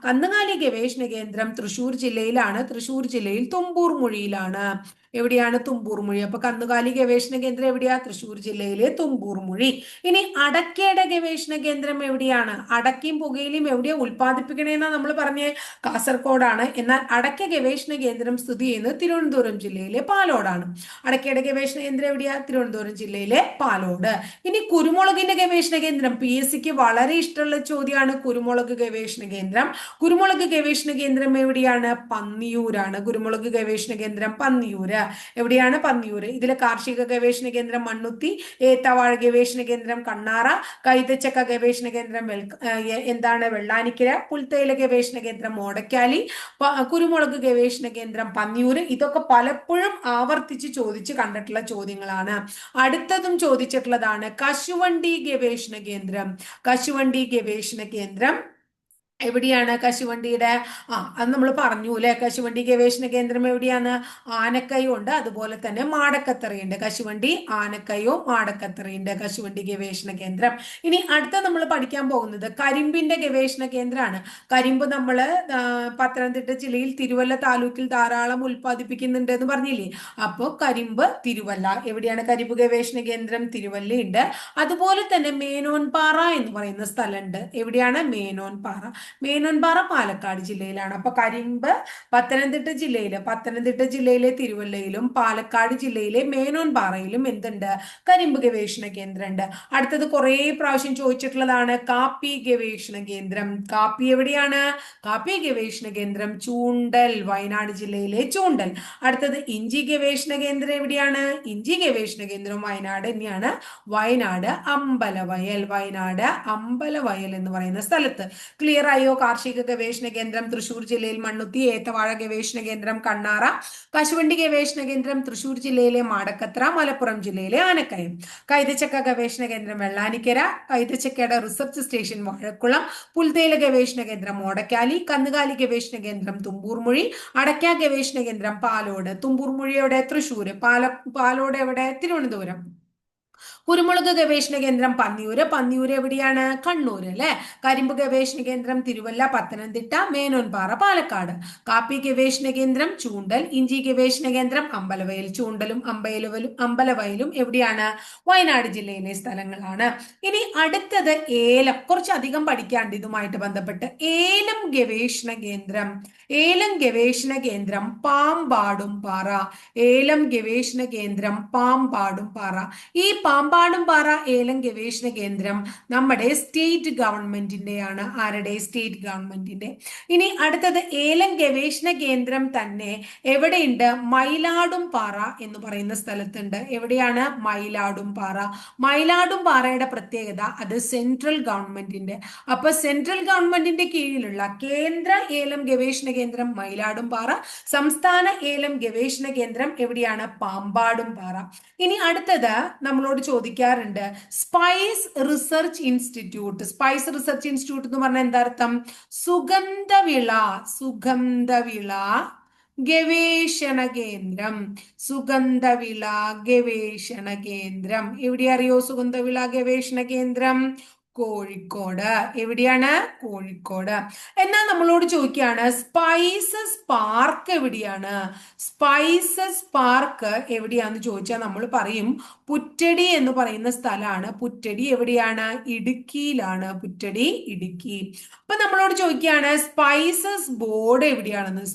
കന്നുകാലി ഗവേഷണ കേന്ദ്രം തൃശ്ശൂർ ജില്ലയിലാണ്. തൃശ്ശൂർ ജില്ലയിൽ തുമ്പൂർ മുഴിയിലാണ്. എവിടെയാണ്? തുമ്പൂർ മുഴി. അപ്പൊ കന്നുകാലി ഗവേഷണ കേന്ദ്രം എവിടെയാ? തൃശ്ശൂർ ജില്ലയിലെ തുമ്പൂർ മുഴി. ഇനി അടക്കയുടെ ഗവേഷണ കേന്ദ്രം എവിടെയാണ്? അടക്കയും പുകയിലും എവിടെയാ ഉൽപ്പാദിപ്പിക്കണേന്നാ നമ്മൾ പറഞ്ഞ? കാസർഗോഡാണ്. എന്നാൽ അടക്ക ഗവേഷണ കേന്ദ്രം സ്ഥിതി ചെയ്യുന്നത് തിരുവനന്തപുരം ജില്ലയിലെ പാലോടാണ്. അടക്കയുടെ ഗവേഷണ കേന്ദ്രം എവിടെയാ? തിരുവനന്തപുരം ജില്ലയിലെ പാലോട്. ഇനി കുരുമുളകിന്റെ ഗവേഷണ കേന്ദ്രം, PSCക്ക് വളരെ ഇഷ്ടമുള്ള ചോദ്യമാണ് കുരുമുളക് ഗവേഷണ കേന്ദ്രം. കുരുമുളക് ഗവേഷണ കേന്ദ്രം എവിടെയാണ്? പന്നിയൂരാണ്. കുരുമുളക് ഗവേഷണ കേന്ദ്രം പന്നിയൂര്. എവിടെയാണ്? പന്നിയൂര്. ഇതിലെ കാർഷിക ഗവേഷണ കേന്ദ്രം മണ്ണുത്തി, ഏത്തവാഴ ഗവേഷണ കേന്ദ്രം കണ്ണാറ, കൈതച്ചക്ക ഗവേഷണ കേന്ദ്രം എന്താണ്? വെള്ളാനിക്കര, പുൽത്തൈല ഗവേഷണ കേന്ദ്രം ഓടക്കാലി, കുരുമുളക് ഗവേഷണ കേന്ദ്രം പന്നിയൂര്. ഇതൊക്കെ പലപ്പോഴും ആവർത്തിച്ച് ചോദിച്ച് കണ്ടിട്ടുള്ള ചോദ്യങ്ങളാണ്. അടുത്തതും ചോദിച്ചിട്ടുള്ളതാണ് കശുവണ്ടി ഗവേഷണ കേന്ദ്രം. കശുവണ്ടി ഗവേഷണ കേന്ദ്രം എവിടെയാണ്? കശുവണ്ടിയുടെ അത് നമ്മൾ പറഞ്ഞു അല്ലെ. കശുവണ്ടി ഗവേഷണ കേന്ദ്രം എവിടെയാണ്? ആനക്കയം ഉണ്ട്, അതുപോലെ തന്നെ മാടക്കത്തറയുണ്ട്. കശുവണ്ടി, ആനക്കയവും മാടക്കത്തറയുണ്ട് കശുവണ്ടി ഗവേഷണ കേന്ദ്രം. ഇനി അടുത്ത നമ്മൾ പഠിക്കാൻ പോകുന്നത് കരിമ്പിന്റെ ഗവേഷണ കേന്ദ്രമാണ്. കരിമ്പ് നമ്മൾ പത്തനംതിട്ട ജില്ലയിൽ തിരുവല്ല താലൂക്കിൽ ധാരാളം ഉൽപ്പാദിപ്പിക്കുന്നുണ്ട് എന്ന് പറഞ്ഞില്ലേ? അപ്പോൾ കരിമ്പ് തിരുവല്ല. എവിടെയാണ് കരിമ്പ് ഗവേഷണ കേന്ദ്രം? തിരുവല്ലയുണ്ട്. അതുപോലെ തന്നെ മേനോൻപാറ എന്ന് പറയുന്ന സ്ഥലമുണ്ട്. എവിടെയാണ്? മേനോൻപാറ. മേനോൻപാറ പാലക്കാട് ജില്ലയിലാണ്. അപ്പൊ കരിമ്പ് പത്തനംതിട്ട ജില്ലയിലെ തിരുവല്ലയിലും പാലക്കാട് ജില്ലയിലെ മേനോൻപാറയിലും എന്തുണ്ട്? കരിമ്പ് ഗവേഷണ കേന്ദ്രം ഉണ്ട്. അടുത്തത് കുറെ പ്രാവശ്യം ചോദിച്ചിട്ടുള്ളതാണ് കാപ്പി ഗവേഷണ കേന്ദ്രം. കാപ്പി എവിടെയാണ്? കാപ്പി ഗവേഷണ കേന്ദ്രം ചൂണ്ടൽ, വയനാട് ജില്ലയിലെ ചൂണ്ടൽ. അടുത്തത് ഇഞ്ചി ഗവേഷണ കേന്ദ്രം എവിടെയാണ്? ഇഞ്ചി ഗവേഷണ കേന്ദ്രം വയനാട് തന്നെയാണ്. വയനാട് അമ്പലവയൽ എന്ന് പറയുന്ന സ്ഥലത്ത്. ക്ലിയർ ആയോ? കാർഷിക ഗവേഷണ കേന്ദ്രം തൃശ്ശൂർ ജില്ലയിൽ മണ്ണുത്തി, ഏത്തവാഴ ഗവേഷണ കേന്ദ്രം കണ്ണാറ, കശുവണ്ടി ഗവേഷണ കേന്ദ്രം തൃശ്ശൂർ ജില്ലയിലെ മാടക്കത്ര, മലപ്പുറം ജില്ലയിലെ ആനക്കയം. കൈതച്ചക്ക ഗവേഷണ കേന്ദ്രം വെള്ളാനിക്കര, കൈതച്ചക്കയുടെ റിസർച്ച് സ്റ്റേഷൻ വാഴക്കുളം, പുൽത്തൈല ഗവേഷണ കേന്ദ്രം ഓടക്കാലി, കന്നുകാലി ഗവേഷണ കേന്ദ്രം തുമ്പൂർമുഴി, അടയ്ക്ക ഗവേഷണ കേന്ദ്രം പാലോട്. തുമ്പൂർമുഴിയുടെ തൃശ്ശൂര്, പാലോട് എവിടെ? തിരുവനന്തപുരം. കുരുമുളക് ഗവേഷണ കേന്ദ്രം പന്നിയൂര്. പന്നിയൂര് എവിടെയാണ്? കണ്ണൂര് അല്ലെ. കരിമ്പ് ഗവേഷണ കേന്ദ്രം തിരുവല്ല, പത്തനംതിട്ട. മേനോൻപാറ പാലക്കാട്. കാപ്പി ഗവേഷണ കേന്ദ്രം ചൂണ്ടൽ. ഇഞ്ചി ഗവേഷണ കേന്ദ്രം അമ്പലവയൽ. ചൂണ്ടലും അമ്പലവയലും എവിടെയാണ്? വയനാട് ജില്ലയിലെ സ്ഥലങ്ങളാണ്. ഇനി അടുത്തത് ഏലം. കുറച്ചധികം പഠിക്കാണ്ട് ഇതുമായിട്ട് ബന്ധപ്പെട്ട്. ഏലം ഗവേഷണ കേന്ദ്രം. ഏലം ഗവേഷണ കേന്ദ്രം പാമ്പാടും പാറ. ഏലം ഗവേഷണ കേന്ദ്രം പാമ്പാടും പാറ. ഈ പാമ്പാടും പാറ ഏലം ഗവേഷണ കേന്ദ്രം നമ്മുടെ സ്റ്റേറ്റ് ഗവൺമെന്റിന്റെയാണ്. ആരുടെ? സ്റ്റേറ്റ് ഗവൺമെന്റിന്റെ. ഇനി അടുത്തത് ഏലം ഗവേഷണ കേന്ദ്രം തന്നെ എവിടെയുണ്ട്? മയിലാടും പാറ എന്ന് പറയുന്ന സ്ഥലത്തുണ്ട്. എവിടെയാണ്? മയിലാടും പാറ. മയിലാടും പാറയുടെ പ്രത്യേകത അത് സെൻട്രൽ ഗവൺമെന്റിന്റെ. അപ്പൊ സെൻട്രൽ ഗവൺമെന്റിന്റെ കീഴിലുള്ള കേന്ദ്ര ഏലം ഗവേഷണ കേന്ദ്രം മയിലാടും പാറ, സംസ്ഥാന ഏലം ഗവേഷണ കേന്ദ്രം എവിടെയാണ്? പാമ്പാടും പാറ. ഇനി അടുത്തത് നമ്മളോട് ചോദിക്കാറുണ്ട് spice research institute. Spice research institute എന്ന് പറഞ്ഞാൽ എന്താ അർത്ഥം? സുഗന്ധവിള ഗവേഷണ കേന്ദ്രം. സുഗന്ധവിള ഗവേഷണ കേന്ദ്രം എവിടെ അറിയോ? സുഗന്ധവിള ഗവേഷണ കേന്ദ്രം കോഴിക്കോട്. എവിടെയാണ്? കോഴിക്കോട്. എന്നാൽ നമ്മളോട് ചോദിക്കുകയാണ് സ്പൈസസ് പാർക്ക് എവിടെയാണ്? സ്പൈസസ് പാർക്ക് എവിടെയാന്ന് ചോദിച്ചാൽ നമ്മൾ പറയും പുറ്റടി എന്ന് പറയുന്ന സ്ഥലമാണ്. പുറ്റടി എവിടെയാണ്? ഇടുക്കിയിലാണ്. പുറ്റടി ഇടുക്കി. അപ്പൊ നമ്മളോട് ചോദിക്കുകയാണ് സ്പൈസസ് ബോർഡ് എവിടെയാണെന്ന്.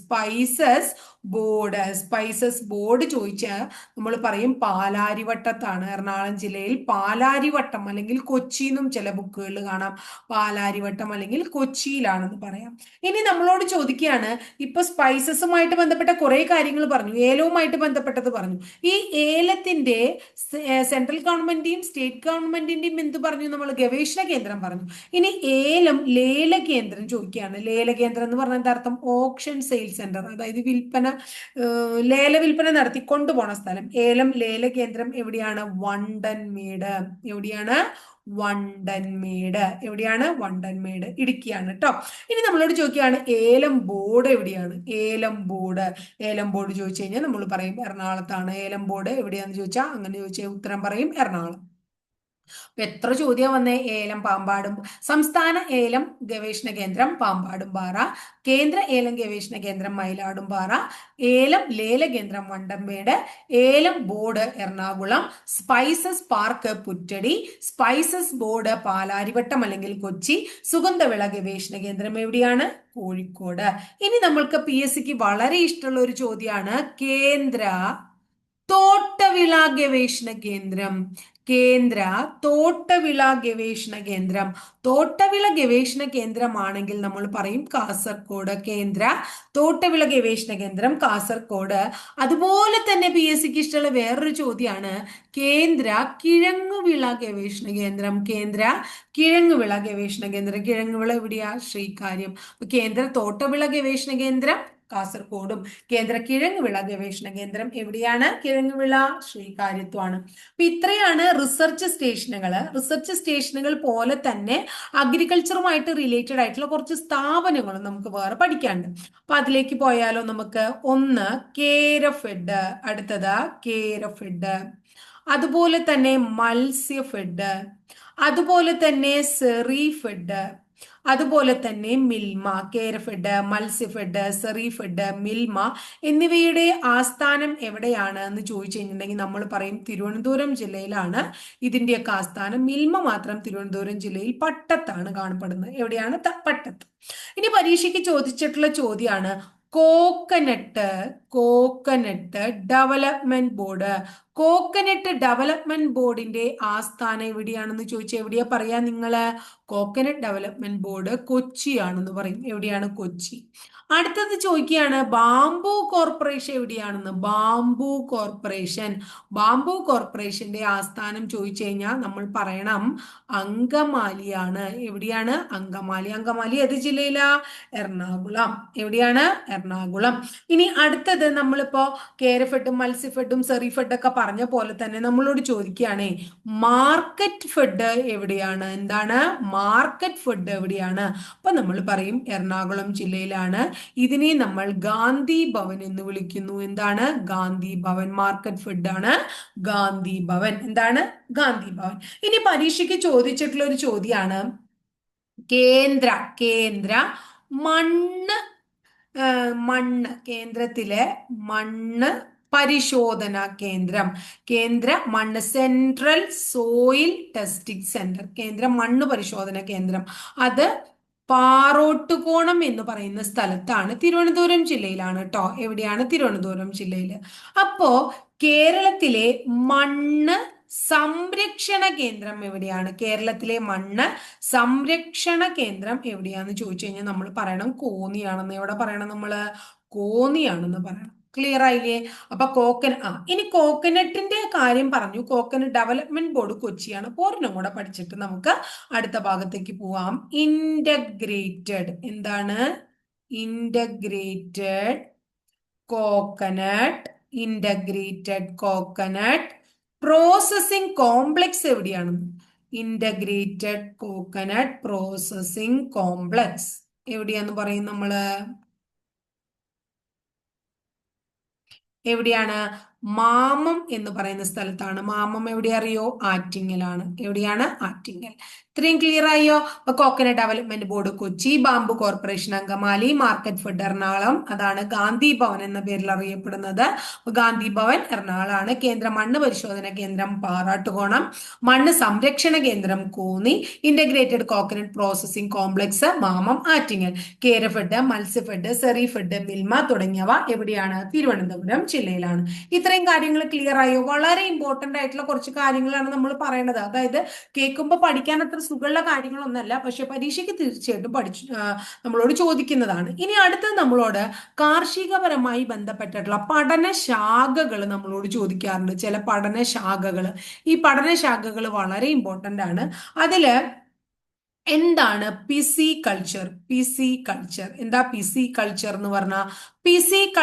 സ്പൈസസ് ബോർഡ് ചോദിച്ചാൽ നമ്മൾ പറയും പാലാരിവട്ടത്താണ്. എറണാകുളം ജില്ലയിൽ പാലാരിവട്ടം അല്ലെങ്കിൽ കൊച്ചി എന്നും ചില ബുക്കുകളിൽ കാണാം. പാലാരിവട്ടം അല്ലെങ്കിൽ കൊച്ചിയിലാണെന്ന് പറയാം. ഇനി നമ്മളോട് ചോദിക്കുകയാണ് ഇപ്പൊ സ്പൈസസുമായിട്ട് ബന്ധപ്പെട്ട കുറെ കാര്യങ്ങൾ പറഞ്ഞു, ഏലവുമായിട്ട് ബന്ധപ്പെട്ടത് പറഞ്ഞു. ഈ ഏലത്തിന്റെ സെൻട്രൽ ഗവൺമെന്റിന്റെയും സ്റ്റേറ്റ് ഗവൺമെന്റിന്റെയും എന്ത് പറഞ്ഞു? നമ്മൾ ഗവേഷണ കേന്ദ്രം പറഞ്ഞു. ഇനി ഏലം ലേലകേന്ദ്രം ചോദിക്കുകയാണ്. ലേലകേന്ദ്രം എന്ന് പറഞ്ഞാൽ എന്താ അർത്ഥം? ഓപ്ഷൻ സെയിൽ സെന്റർ, അതായത് ലേലവിൽപ്പന നടത്തി കൊണ്ടുപോണ സ്ഥലം. ഏലം ലേലകേന്ദ്രം എവിടെയാണ്? വണ്ടൻമേട്. എവിടെയാണ്? വണ്ടൻമേട്. എവിടെയാണ്? വണ്ടൻമേട്, ഇടുക്കിയാണ് കേട്ടോ. ഇനി നമ്മളോട് ചോദിക്കുകയാണ് ഏലം ബോർഡ് എവിടെയാണ്? ഏലം ബോർഡ് ചോദിച്ചു കഴിഞ്ഞാൽ നമ്മൾ പറയും എറണാകുളത്താണ്. ഏലം ബോർഡ് എവിടെയാന്ന് ചോദിച്ചാൽ അങ്ങനെ ചോദിച്ചാൽ ഉത്തരം പറയും എറണാകുളം. എത്ര ചോദ്യം വന്നേ? ഏലം പാമ്പാടും. സംസ്ഥാന ഏലം ഗവേഷണ കേന്ദ്രം പാമ്പാടും പാറ, കേന്ദ്ര ഏലം ഗവേഷണ കേന്ദ്രം മയിലാടും പാറ, ഏലം ലേല കേന്ദ്രം വണ്ടമ്പേട്, ഏലം board Ernakulam, spices park Puttady, spices board Palarivattom അല്ലെങ്കിൽ കൊച്ചി, സുഗന്ധവിള ഗവേഷണ കേന്ദ്രം എവിടെയാണ്? കോഴിക്കോട്. ഇനി നമ്മൾക്ക് PSCക്ക് വളരെ ഇഷ്ടമുള്ള ഒരു ചോദ്യമാണ് കേന്ദ്ര തോട്ടവിള ഗവേഷണ കേന്ദ്രം. കേന്ദ്ര തോട്ടവിള ഗവേഷണ കേന്ദ്രം. തോട്ടവിള ഗവേഷണ കേന്ദ്രമാണെങ്കിൽ നമ്മൾ പറയും കാസർഗോഡ്. കേന്ദ്ര തോട്ടവിള ഗവേഷണ കേന്ദ്രം കാസർഗോഡ്. അതുപോലെ തന്നെ PSCക്ക് ഇഷ്ടമുള്ള വേറൊരു ചോദ്യമാണ് കേന്ദ്ര കിഴങ്ങുവിള ഗവേഷണ കേന്ദ്രം. കേന്ദ്ര കിഴങ്ങുവിള ഗവേഷണ കേന്ദ്രം. കിഴങ്ങുവിള എവിടെയാ? ശ്രീകാര്യം. കേന്ദ്ര തോട്ടവിള ഗവേഷണ കേന്ദ്രം കാസർഗോഡും കേന്ദ്ര കിഴങ്ങുവിള ഗവേഷണ കേന്ദ്രം എവിടെയാണ്? കിഴങ്ങുവിള ശ്രീകാര്യത്വമാണ്. അപ്പൊ ഇത്രയാണ് റിസർച്ച് സ്റ്റേഷനുകൾ പോലെ തന്നെ അഗ്രികൾച്ചറുമായിട്ട് റിലേറ്റഡ് ആയിട്ടുള്ള കുറച്ച് സ്ഥാപനങ്ങളും നമുക്ക് വേറെ പഠിക്കാനുണ്ട്. അപ്പൊ അതിലേക്ക് പോയാലോ നമുക്ക്? ഒന്ന് കേരഫെഡ്, അടുത്തത് കേരഫെഡ്, അതുപോലെ തന്നെ മത്സ്യഫെഡ്, അതുപോലെ തന്നെ സെറിഫെഡ്, അതുപോലെ തന്നെ മിൽമ. കേരഫെഡ്, മത്സ്യഫെഡ്, സെറിഫെഡ്, മിൽമ എന്നിവയുടെ ആസ്ഥാനം എവിടെയാണ് എന്ന് ചോദിച്ചു കഴിഞ്ഞിട്ടുണ്ടെങ്കിൽ നമ്മൾ പറയും തിരുവനന്തപുരം ജില്ലയിലാണ് ഇതിന്റെയൊക്കെ ആസ്ഥാനം. മിൽമ മാത്രം തിരുവനന്തപുരം ജില്ലയിൽ പട്ടത്താണ് കാണപ്പെടുന്നത്. എവിടെയാണ്? പട്ടത്ത്. ഇനി പരീക്ഷയ്ക്ക് ചോദിച്ചിട്ടുള്ള ചോദ്യമാണ് coconut development board. Coconut development ബോർഡിന്റെ ആസ്ഥാനം എവിടെയാണെന്ന് ചോദിച്ചാൽ എവിടെയാ പറയാ നിങ്ങള്? കോക്കനട്ട് ഡെവലപ്മെന്റ് ബോർഡ് കൊച്ചിയാണെന്ന് പറയും. എവിടെയാണ്? കൊച്ചി. അടുത്തത് ചോദിക്കുകയാണ് ബാംബു കോർപ്പറേഷൻ എവിടെയാണെന്ന്. ബാംബു കോർപ്പറേഷന്റെ ആസ്ഥാനം ചോദിച്ചു കഴിഞ്ഞാൽ നമ്മൾ പറയണം അങ്കമാലിയാണ്. എവിടെയാണ്? അങ്കമാലി ഏത് ജില്ലയിലാ? എറണാകുളം. എവിടെയാണ്? എറണാകുളം. ഇനി അടുത്തത് നമ്മളിപ്പോ കേരഫെഡും മത്സ്യഫെഡും സെറിഫെഡ് ഒക്കെ പറഞ്ഞ പോലെ തന്നെ നമ്മളോട് ചോദിക്കുകയാണേ മാർക്കറ്റ് ഫെഡ് എവിടെയാണ്? എന്താണ്? മാർക്കറ്റ് ഫെഡ് എവിടെയാണ്? അപ്പൊ നമ്മൾ പറയും എറണാകുളം ജില്ലയിലാണ്. ഇതിനെ നമ്മൾ ഗാന്ധി ഭവൻ എന്ന് വിളിക്കുന്നു. എന്താണ്? ഗാന്ധി ഭവൻ. മാർക്കറ്റ് ഫെഡ് ആണ് ഗാന്ധി ഭവൻ. എന്താണ്? ഗാന്ധി ഭവൻ. ഇനി പരീക്ഷയ്ക്ക് ചോദിച്ചിട്ടുള്ള ഒരു ചോദ്യമാണ് കേന്ദ്ര കേന്ദ്ര മണ്ണ് കേന്ദ്രത്തിലെ മണ്ണ് പരിശോധന കേന്ദ്രം. കേന്ദ്ര മണ്ണ് സെൻട്രൽ സോയിൽ ടെസ്റ്റിംഗ് സെന്റർ. കേന്ദ്ര മണ്ണ് പരിശോധന കേന്ദ്രം അത് പാറോട്ടുകോണം എന്ന് പറയുന്ന സ്ഥലത്താണ്. തിരുവനന്തപുരം ജില്ലയിലാണ് കേട്ടോ. എവിടെയാണ്? തിരുവനന്തപുരം ജില്ലയില്. അപ്പോ കേരളത്തിലെ മണ്ണ് സംരക്ഷണ കേന്ദ്രം എവിടെയാണ്? കേരളത്തിലെ മണ്ണ് സംരക്ഷണ കേന്ദ്രം എവിടെയാന്ന് ചോദിച്ചു കഴിഞ്ഞാൽ നമ്മൾ പറയണം കോന്നിയാണെന്ന്. എവിടെ പറയണം? നമ്മള് കോന്നിയാണെന്ന് പറയണം. ക്ലിയർ ആയില്ലേ? അപ്പൊ ഇനി കോക്കനട്ടിന്റെ കാര്യം പറഞ്ഞു. കോക്കനട്ട് ഡെവലപ്മെന്റ് ബോർഡ് കൊച്ചിയാണ്. പോരനും കൂടെ പഠിച്ചിട്ട് നമുക്ക് അടുത്ത ഭാഗത്തേക്ക് പോവാം. ഇന്റഗ്രേറ്റഡ്. എന്താണ്? Integrated coconut. Integrated coconut processing complex എവിടെയാണ്? ഇന്റഗ്രേറ്റഡ് കോക്കനട്ട് പ്രോസസിംഗ് കോംപ്ലക്സ് എവിടെയാന്ന് പറയും നമ്മള്? എവിടെയാണ്? മാമം എന്ന് പറയുന്ന സ്ഥലത്താണ്. മാമം എവിടെ അറിയോ? ആറ്റിങ്ങലാണ്. എവിടെയാണ്? ആറ്റിങ്ങൽ. ഇത്രയും ക്ലിയർ ആയോ? അപ്പൊ coconut development board Kochi, bamboo corporation Angamaly, market fed Ernakulam. അതാണ് ഗാന്ധി ഭവൻ എന്ന പേരിൽ അറിയപ്പെടുന്നത്. ഗാന്ധി ഭവൻ എറണാകുളമാണ്. കേന്ദ്ര മണ്ണ് പരിശോധന കേന്ദ്രം പാറാട്ടുകോണം, മണ്ണ് സംരക്ഷണ കേന്ദ്രം Konni, integrated coconut processing complex Mamam, Attingal. Kerafed, Matsyafed, Serifed, Milma തുടങ്ങിയവ എവിടെയാണ്? തിരുവനന്തപുരം ജില്ലയിലാണ്. ഇത്രയും കാര്യങ്ങൾ ക്ലിയർ ആയോ? വളരെ ഇമ്പോർട്ടന്റ് ആയിട്ടുള്ള കുറച്ച് കാര്യങ്ങളാണ് നമ്മൾ പറയുന്നത്. അതായത് കേൾക്കുമ്പോൾ പഠിക്കാൻ അത്ര സുഖമുള്ള കാര്യങ്ങളൊന്നല്ല, പക്ഷെ പരീക്ഷയ്ക്ക് തീർച്ചയായിട്ടും നമ്മളോട് ചോദിക്കുന്നതാണ്. ഇനി അടുത്തത് നമ്മളോട് കാർഷികപരമായി ബന്ധപ്പെട്ടിട്ടുള്ള പഠനശാഖകൾ നമ്മളോട് ചോദിക്കാറുണ്ട്. ചില പഠനശാഖകൾ. ഈ പഠനശാഖകൾ വളരെ ഇമ്പോർട്ടന്റ് ആണ്. അതില് എന്താണ് പിസി കൾച്ചർ? എന്താ പിസി എന്ന് പറഞ്ഞാൽ? പിസി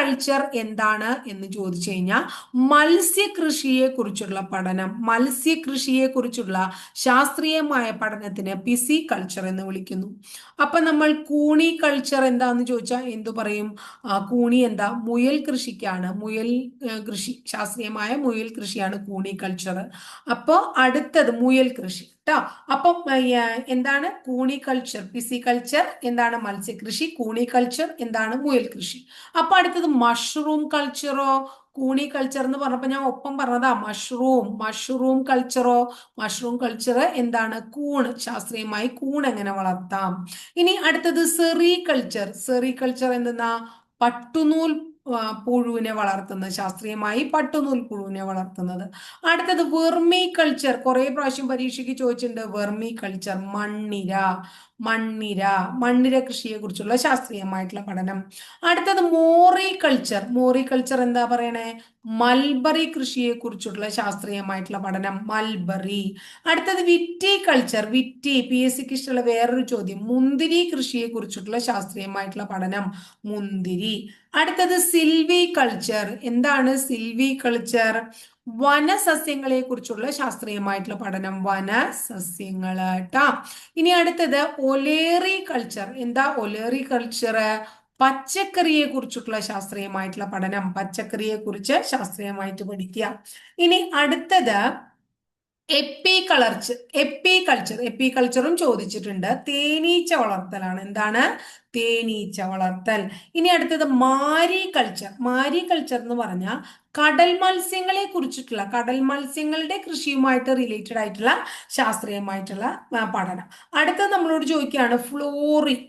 എന്താണ് എന്ന് ചോദിച്ചു കഴിഞ്ഞാൽ മത്സ്യകൃഷിയെ കുറിച്ചുള്ള പഠനം. മത്സ്യകൃഷിയെ കുറിച്ചുള്ള ശാസ്ത്രീയമായ പഠനത്തിന് പിസി എന്ന് വിളിക്കുന്നു. അപ്പൊ നമ്മൾ കൂണി കൾച്ചർ എന്താന്ന് ചോദിച്ചാൽ എന്തു പറയും? കൂണി എന്താ? മുയൽ കൃഷിക്കാണ്. മുയൽ കൃഷി, ശാസ്ത്രീയമായ മുയൽ കൃഷിയാണ് കൂണി കൾച്ചർ. അപ്പോ അടുത്തത് മുയൽ കൃഷി ട്ടോ. അപ്പം എന്താണ് കൂണി പിസി എന്താണ്? മത്സ്യകൃഷി. കൂണി എന്താണ്? മുയൽ കൃഷി. അപ്പൊ അടുത്തത് മഷ്റൂം കൾച്ചറോ? കൂണി എന്ന് പറഞ്ഞപ്പോ ഞാൻ ഒപ്പം പറഞ്ഞതാ മഷ്റൂം കൾച്ചർ എന്താണ്? കൂൺ, ശാസ്ത്രീയമായി കൂൺ എങ്ങനെ വളർത്താം. ഇനി അടുത്തത് സെറി കൾച്ചർ എന്തെന്നാ? പട്ടുനൂൽ പുഴുവിനെ വളർത്തുന്നത്. ശാസ്ത്രീയമായി പട്ടുനൂൽ പുഴുവിനെ വളർത്തുന്നത്. അടുത്തത് വെർമി കൾച്ചർ. കുറെ പ്രാവശ്യം പരീക്ഷയ്ക്ക് ചോദിച്ചിട്ടുണ്ട്. വെർമി കൾച്ചർ മണ്ണിര കൃഷിയെ കുറിച്ചുള്ള ശാസ്ത്രീയമായിട്ടുള്ള പഠനം. അടുത്തത് മോറി കൾച്ചർ എന്താ പറയണേ? മൽബറി കൃഷിയെ കുറിച്ചുള്ള ശാസ്ത്രീയമായിട്ടുള്ള പഠനം. മൽബറി. അടുത്തത് PSCക്ക് ഇഷ്ടമുള്ള വേറൊരു ചോദ്യം. മുന്തിരി കൃഷിയെ കുറിച്ചിട്ടുള്ള ശാസ്ത്രീയമായിട്ടുള്ള പഠനം. മുന്തിരി. അടുത്തത് സിൽവി കൾച്ചർ. എന്താണ് സിൽവി കൾച്ചർ? വനസസ്യങ്ങളെ കുറിച്ചുള്ള ശാസ്ത്രീയമായിട്ടുള്ള പഠനം. വനസസ്യങ്ങള് ട്ടാ. ഇനി അടുത്തത് ഒലേറി കൾച്ചർ. എന്താ ഒലേറി കൾച്ചർ? പച്ചക്കറിയെ കുറിച്ചിട്ടുള്ള ശാസ്ത്രീയമായിട്ടുള്ള പഠനം. പച്ചക്കറിയെ കുറിച്ച് ശാസ്ത്രീയമായിട്ട് പഠിക്കുക. ഇനി അടുത്തത് എപ്പിക്കൾച്ചറും ചോദിച്ചിട്ടുണ്ട്. തേനീച്ച വളർത്തലാണ്. എന്താണ്? തേനീച്ച വളർത്തൽ. ഇനി അടുത്തത് മാരികൾച്ചർ എന്ന് പറഞ്ഞാൽ കടൽ മത്സ്യങ്ങളുടെ കൃഷിയുമായിട്ട് റിലേറ്റഡ് ആയിട്ടുള്ള ശാസ്ത്രീയമായിട്ടുള്ള പഠനം. അടുത്തത് നമ്മളോട് ചോദിക്കുകയാണ്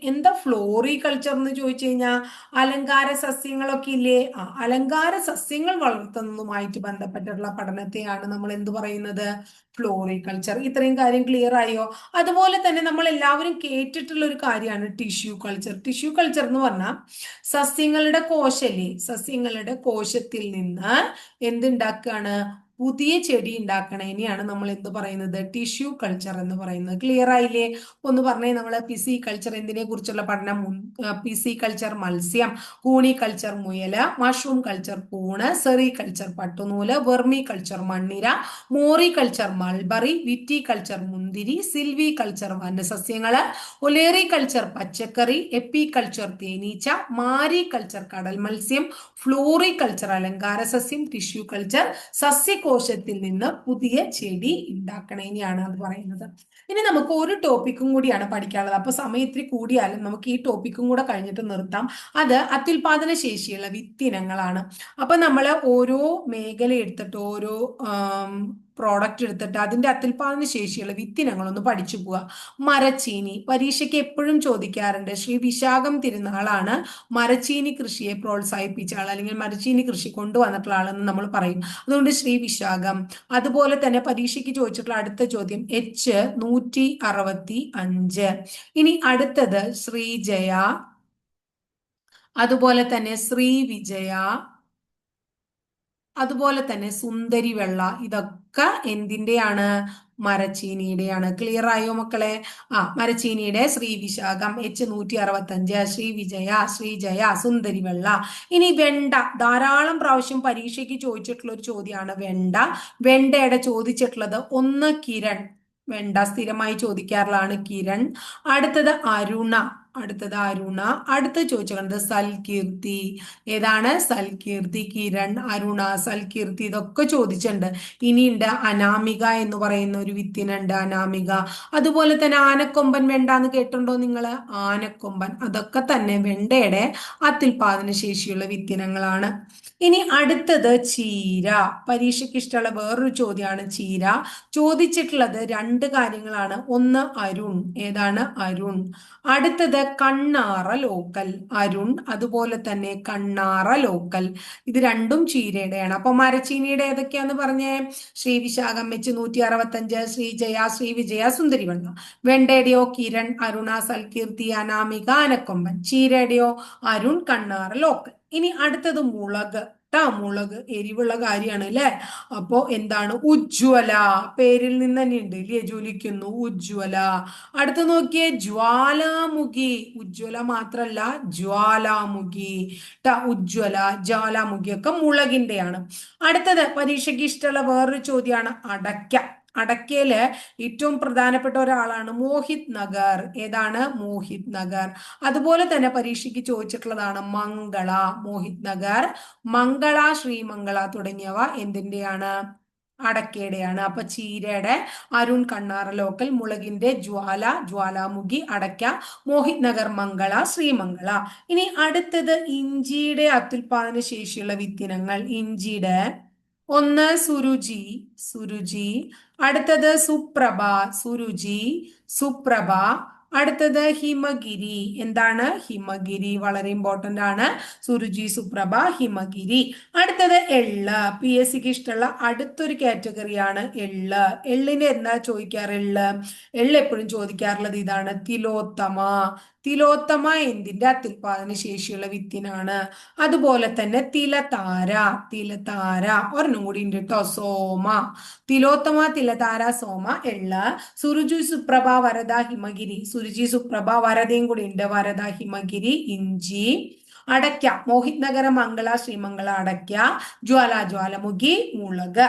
എന്താ ഫ്ലോറികൾച്ചർ എന്ന് ചോദിച്ചു കഴിഞ്ഞാൽ അലങ്കാര സസ്യങ്ങളൊക്കെ ഇല്ലേ? അലങ്കാര സസ്യങ്ങൾ വളർത്തുന്നതുമായിട്ട് ബന്ധപ്പെട്ടിട്ടുള്ള പഠനത്തെയാണ് നമ്മൾ എന്ത് പറയുന്നത്? ഫ്ലോറികൾച്ചർ. ഇത്രയും കാര്യം ക്ലിയർ ആയോ? അതുപോലെ തന്നെ നമ്മൾ എല്ലാവരും കേട്ടിട്ടുള്ള ഒരു കാര്യമാണ് ടിഷ്യൂ കൾച്ചർ എന്ന് പറഞ്ഞാൽ സസ്യങ്ങളുടെ കോശത്തിൽ നിന്ന് എന്തുണ്ടാക്കുകയാണ്? പുതിയ ചെടി ഉണ്ടാക്കണേനെയാണ് നമ്മൾ എന്ത് പറയുന്നത്? ടിഷ്യൂ കൾച്ചർ എന്ന് പറയുന്നത്. ക്ലിയർ ആയില്ലേ? ഒന്ന് പറഞ്ഞേ, നമ്മള് പിസി കൾച്ചർ എന്തിനെ കുറിച്ചുള്ള പഠനം? പിസി കൾച്ചർ മത്സ്യം, കൂണി കൾച്ചർ മുയല്, മഷ്റൂം കൾച്ചർ കൂണ്, സെറി കൾച്ചർ പട്ടുനൂല്, വെർമി കൾച്ചർ മണ്ണിര, മോറി കൾച്ചർ മൾബറി, വിറ്റി കൾച്ചർ മുന്തിരി, സിൽവി കൾച്ചർ വനസസ്യങ്ങള്, ഒലേറി കൾച്ചർ പച്ചക്കറി, എപ്പി കൾച്ചർ തേനീച്ച, മാരി കൾച്ചർ കടൽ മത്സ്യം, ഫ്ലോറി കൾച്ചർ അലങ്കാര സസ്യം, ടിഷ്യൂ കൾച്ചർ സസ്യകോശത്തിൽ നിന്ന് പുതിയ ചെടി ഉണ്ടാക്കണേനെയാണ് അത് പറയുന്നത്. ഇനി നമുക്ക് ഒരു ടോപ്പിക്കും കൂടിയാണ് പഠിക്കാനുള്ളത്. അപ്പൊ സമയം ഇത്തിരി കൂടിയാലും നമുക്ക് ഈ ടോപ്പിക്കും കൂടെ കഴിഞ്ഞിട്ട് നിർത്താം. അത് അത്യുൽപാദന ശേഷിയുള്ള വിത്തിനങ്ങളാണ്. അപ്പൊ നമ്മൾ ഓരോ മേഖല എടുത്തിട്ട് ഓരോ പ്രോഡക്റ്റ് എടുത്തിട്ട് അതിന്റെ അത്യുൽപാദന ശേഷിയുള്ള വിത്തിനങ്ങളൊന്ന് പഠിച്ചു പോവുക. മരച്ചീനി പരീക്ഷയ്ക്ക് എപ്പോഴും ചോദിക്കാറുണ്ട്. ശ്രീ വിശാഖം തിരുനാളാണ് മരച്ചീനി കൃഷിയെ പ്രോത്സാഹിപ്പിച്ച ആൾ, അല്ലെങ്കിൽ മരച്ചീനി കൃഷി കൊണ്ടുവന്നിട്ടുള്ള ആളെന്ന് നമ്മൾ പറയും. അതുകൊണ്ട് ശ്രീ വിശാഖം. അതുപോലെ തന്നെ പരീക്ഷയ്ക്ക് ചോദിച്ചിട്ടുള്ള അടുത്ത ചോദ്യം H165. ഇനി അടുത്തത് ശ്രീജയ, അതുപോലെ തന്നെ ശ്രീവിജയ, അതുപോലെ തന്നെ സുന്ദരി വെള്ള. ഇതൊക്കെ എന്തിന്റെയാണ്? മരച്ചീനിയുടെയാണ്. ക്ലിയർ ആയോ മക്കളെ? മരച്ചീനിയുടെ ശ്രീ വിശാഖം, H165, ശ്രീവിജയ, ശ്രീജയ, സുന്ദരി വെള്ള. ഇനി വെണ്ട, ധാരാളം പ്രാവശ്യം പരീക്ഷയ്ക്ക് ചോദിച്ചിട്ടുള്ള ഒരു ചോദ്യമാണ് വെണ്ട. വെണ്ടയുടെ ചോദിച്ചിട്ടുള്ളത് ഒന്ന് കിരൺ, വെണ്ട സ്ഥിരമായി ചോദിക്കാറുള്ളതാണ് കിരൺ. അടുത്തത് അരുണ, അടുത്ത് ചോദിച്ചത് സൽകീർത്തി. ഏതാണ്? സൽകീർത്തി. കിരൺ, അരുണ, സൽകീർത്തി ഇതൊക്കെ ചോദിച്ചിട്ടുണ്ട്. ഇനിയുണ്ട് അനാമിക എന്ന് പറയുന്ന ഒരു വിത്തിനുണ്ട്, അനാമിക. അതുപോലെ തന്നെ ആനക്കൊമ്പൻ വെണ്ട എന്ന് കേട്ടിട്ടുണ്ടോ നിങ്ങൾ? ആനക്കൊമ്പൻ, അതൊക്കെ തന്നെ വെണ്ടയുടെ അത്യുൽപാദന ശേഷിയുള്ള വിത്തിനങ്ങളാണ്. ഇനി അടുത്തത് ചീര. പരീക്ഷയ്ക്ക് ഇഷ്ടമുള്ള വേറൊരു ചോദ്യമാണ് ചീര. ചോദിച്ചിട്ടുള്ളത് രണ്ട് കാര്യങ്ങളാണ്. ഒന്ന് അരുൺ, ഏതാണ്? അരുൺ. അടുത്തത് കണ്ണാറ ലോക്കൽ, അരുൺ അതുപോലെ തന്നെ കണ്ണാറ ലോക്കൽ. ഇത് രണ്ടും ചീരയുടെയാണ്. അപ്പൊ മരച്ചീനിയുടെ ഏതൊക്കെയാന്ന് പറഞ്ഞേ? ശ്രീ വിശാഖം, H165, ശ്രീജയ, ശ്രീവിജയ, സുന്ദരി വെള്ള. വെണ്ടയുടെയോ? കിരൺ, അരുണ, സൽകീർത്തി, അനാമിക, ആനക്കൊമ്പൻ. ചീരയുടെയോ? അരുൺ, കണ്ണാറ ലോക്കൽ. ഇനി അടുത്തത് മുളക്. മുളക് എരിവുള്ള കാര്യമാണ് അല്ലെ? അപ്പോ എന്താണ്? ഉജ്ജ്വല. പേരിൽ നിന്ന് തന്നെ ഉണ്ട് ഇല്ലേ? ജ്വലിക്കുന്നു, ഉജ്ജ്വല. അടുത്ത് നോക്കിയേ, ജ്വാലാമുഖി. ഉജ്ജ്വല മാത്രല്ല, ജ്വാലാമുഖി. ഉജ്ജ്വല, ജ്വാലാമുഖി ഒക്കെ മുളകിന്റെയാണ്. അടുത്തത് പരീക്ഷയ്ക്ക് ഇഷ്ടമുള്ള വേറൊരു ചോദ്യമാണ് അടയ്ക്ക. അടയ്ക്കയില് ഏറ്റവും പ്രധാനപ്പെട്ട ഒരാളാണ് മോഹിത് നഗർ. ഏതാണ്? മോഹിത് നഗർ. അതുപോലെ തന്നെ പരീക്ഷയ്ക്ക് ചോദിച്ചിട്ടുള്ളതാണ് മംഗള. മോഹിത് നഗർ, മംഗള, ശ്രീമംഗള തുടങ്ങിയവ എന്തിന്റെയാണ്? അടക്കയുടെയാണ്. അപ്പൊ ചീരയുടെ അരുൺ, കണ്ണാറ ലോക്കൽ, മുളകിന്റെ ജ്വാല, ജ്വാലാമുഖി, അടയ്ക്ക, മോഹിത് നഗർ, മംഗള, ശ്രീമംഗള. ഇനി അടുത്തത് ഇഞ്ചിയുടെ അത്യുൽപാദന ശേഷിയുള്ള വിത്തിനങ്ങൾ. ഇഞ്ചിയുടെ ഒന്ന് സുരുചി, സുരുചി. അടുത്തത് സുപ്രഭ, സുരുചി, സുപ്രഭ. അടുത്തത് ഹിമഗിരി. എന്താണ്? ഹിമഗിരി, വളരെ ഇമ്പോർട്ടന്റ് ആണ്. സുരുചി, സുപ്രഭ, ഹിമഗിരി. അടുത്തത് എള്ള്. PSCക്ക് ഇഷ്ടമുള്ള അടുത്തൊരു കാറ്റഗറിയാണ് എള്ള്. എള്ളിന് എന്താ ചോദിക്കാറ്? എള്ള് എപ്പോഴും ചോദിക്കാറുള്ളത് ഇതാണ്, തിലോത്തമ. തിലോത്തമ എന്തിന്റെ അത്യുൽപാദന ശേഷിയുള്ള വിത്തിനാണ്? അതുപോലെ തന്നെ തിലതാര, തിലതാര ഒരെണ്ണം കൂടി ഉണ്ട് കേട്ടോ, സോമ. തിലോത്തമ, തിലതാര, സോമ, എള്ള്. സുരുചി, സുപ്രഭ, വരദ, ഹിമഗിരി. സുരുചി, സുപ്രഭ, വരദയും കൂടി ഉണ്ട്, വരദ, ഹിമഗിരി. ഇഞ്ചി. അടയ്ക്ക, മോഹിത് നഗര, മംഗള, ശ്രീമംഗള, അടയ്ക്ക. ജ്വാല, ജ്വാലമുഖി, മുളക്.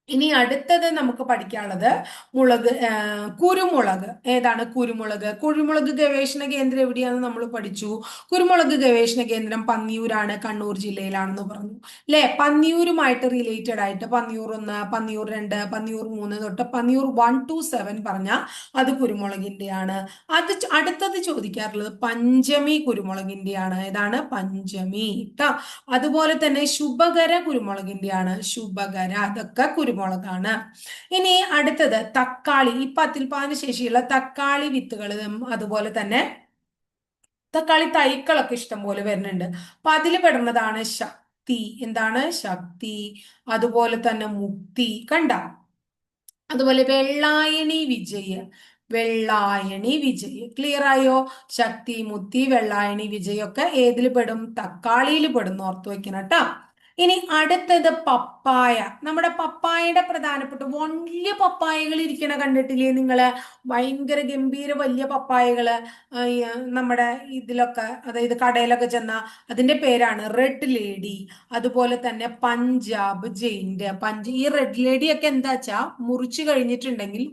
ഇനി അടുത്തത് നമുക്ക് പഠിക്കാനുള്ളത് കുരുമുളക്. ഏതാണ്? കുരുമുളക്. കുരുമുളക് ഗവേഷണ കേന്ദ്രം എവിടെയാണെന്ന് നമ്മൾ പഠിച്ചു. കുരുമുളക് ഗവേഷണ കേന്ദ്രം പന്നിയൂരാണ്, കണ്ണൂർ ജില്ലയിലാണെന്ന് പറഞ്ഞു അല്ലെ? പന്നിയൂരുമായിട്ട് റിലേറ്റഡ് ആയിട്ട് പന്നിയൂർ 1, പന്നിയൂർ 2, പന്നിയൂർ 3 തൊട്ട് പന്നിയൂർ 1 to 7 പറഞ്ഞ അത് കുരുമുളകിന്റെയാണ്. അടുത്തത് ചോദിക്കാറുള്ളത് പഞ്ചമി കുരുമുളകിന്റെയാണ്. ഏതാണ്? പഞ്ചമി. അതുപോലെ തന്നെ ശുഭകര കുരുമുളകിന്റെയാണ്, ശുഭകര. അതൊക്കെ കുരുമുളകാണ്. ഇനി അടുത്തത് തക്കാളി. ഇപ്പൊ അത്യുൽപാദന ശേഷിയുള്ള തക്കാളി വിത്തുകളും അതുപോലെ തന്നെ തക്കാളി തൈക്കളൊക്കെ ഇഷ്ടം പോലെ വരുന്നുണ്ട്. അപ്പൊ അതിൽ പെടുന്നതാണ് ശക്തി. എന്താണ്? ശക്തി. അതുപോലെ തന്നെ മുക്തി. കണ്ട? അതുപോലെ വെള്ളായണി വിജയ, വെള്ളായണി വിജയ്. ക്ലിയർ ആയോ? ശക്തി, മുക്തി, വെള്ളായണി വിജയ് ഒക്കെ ഏതിൽ പെടും? തക്കാളിയിൽ പെടും. ഓർത്തു വെക്കണം കേട്ടോ. ഇനി അടുത്തത് പപ്പായ. നമ്മുടെ പപ്പായയുടെ പ്രധാനപ്പെട്ട വലിയ പപ്പായകൾ ഇരിക്കണ കണ്ടിട്ടില്ലേ നിങ്ങള്? ഭയങ്കര ഗംഭീര വലിയ പപ്പായകള് നമ്മുടെ ഇതിലൊക്കെ, അതായത് കടയിലൊക്കെ ചെന്ന അതിന്റെ പേരാണ് റെഡ് ലേഡി. അതുപോലെ തന്നെ പഞ്ചാബ് ജെയിന്റ്. ഈ റെഡ് ലേഡി ഒക്കെ എന്താ വെച്ചാ മുറിച്ചു കഴിഞ്ഞിട്ടുണ്ടെങ്കിൽ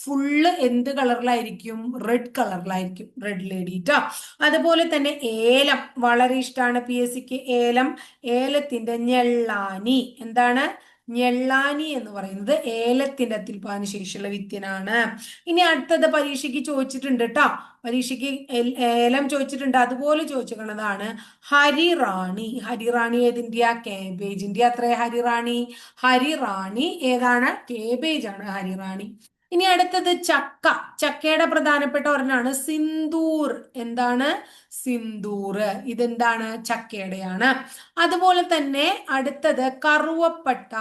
ഫുള്ള് എന്ത് കളറിലായിരിക്കും? റെഡ് കളറിലായിരിക്കും റെഡ് ലേഡി ട്ടോ. അതുപോലെ തന്നെ ഏലം വളരെ ഇഷ്ടമാണ് PSCക്ക്. ഏലത്തിന്റെ ഞെള്ളാനി. എന്താണ്? ഞെള്ളാനി എന്ന് പറയുന്നത് ഏലത്തിന്റെ അത്യുൽപാദന ശേഷിയുള്ള വിത്തിനാണ്. ഇനി അടുത്തത് പരീക്ഷയ്ക്ക് ചോദിച്ചിട്ടുണ്ട് കേട്ടോ. പരീക്ഷയ്ക്ക് ഏലം ചോദിച്ചിട്ടുണ്ട്. അതുപോലെ ചോദിച്ചിരിക്കുന്നതാണ് ഹരിറാണി. ഹരിറാണി ഏതിന്റെയാ? കേബേജിന്റെ. അത്രേ ഹരിറാണി. ഹരിറാണി ഏതാണ്? കേബേജ് ആണ് ഹരിറാണി. ഇനി അടുത്തത് ചക്ക. ചക്കയുടെ പ്രധാനപ്പെട്ട ഒരെണ്ണാണ് സിന്ദൂർ. എന്താണ്? സിന്ദൂർ. ഇതെന്താണ്? ചക്കയുടെയാണ്. അതുപോലെ തന്നെ അടുത്തത് കറുവപ്പട്ട.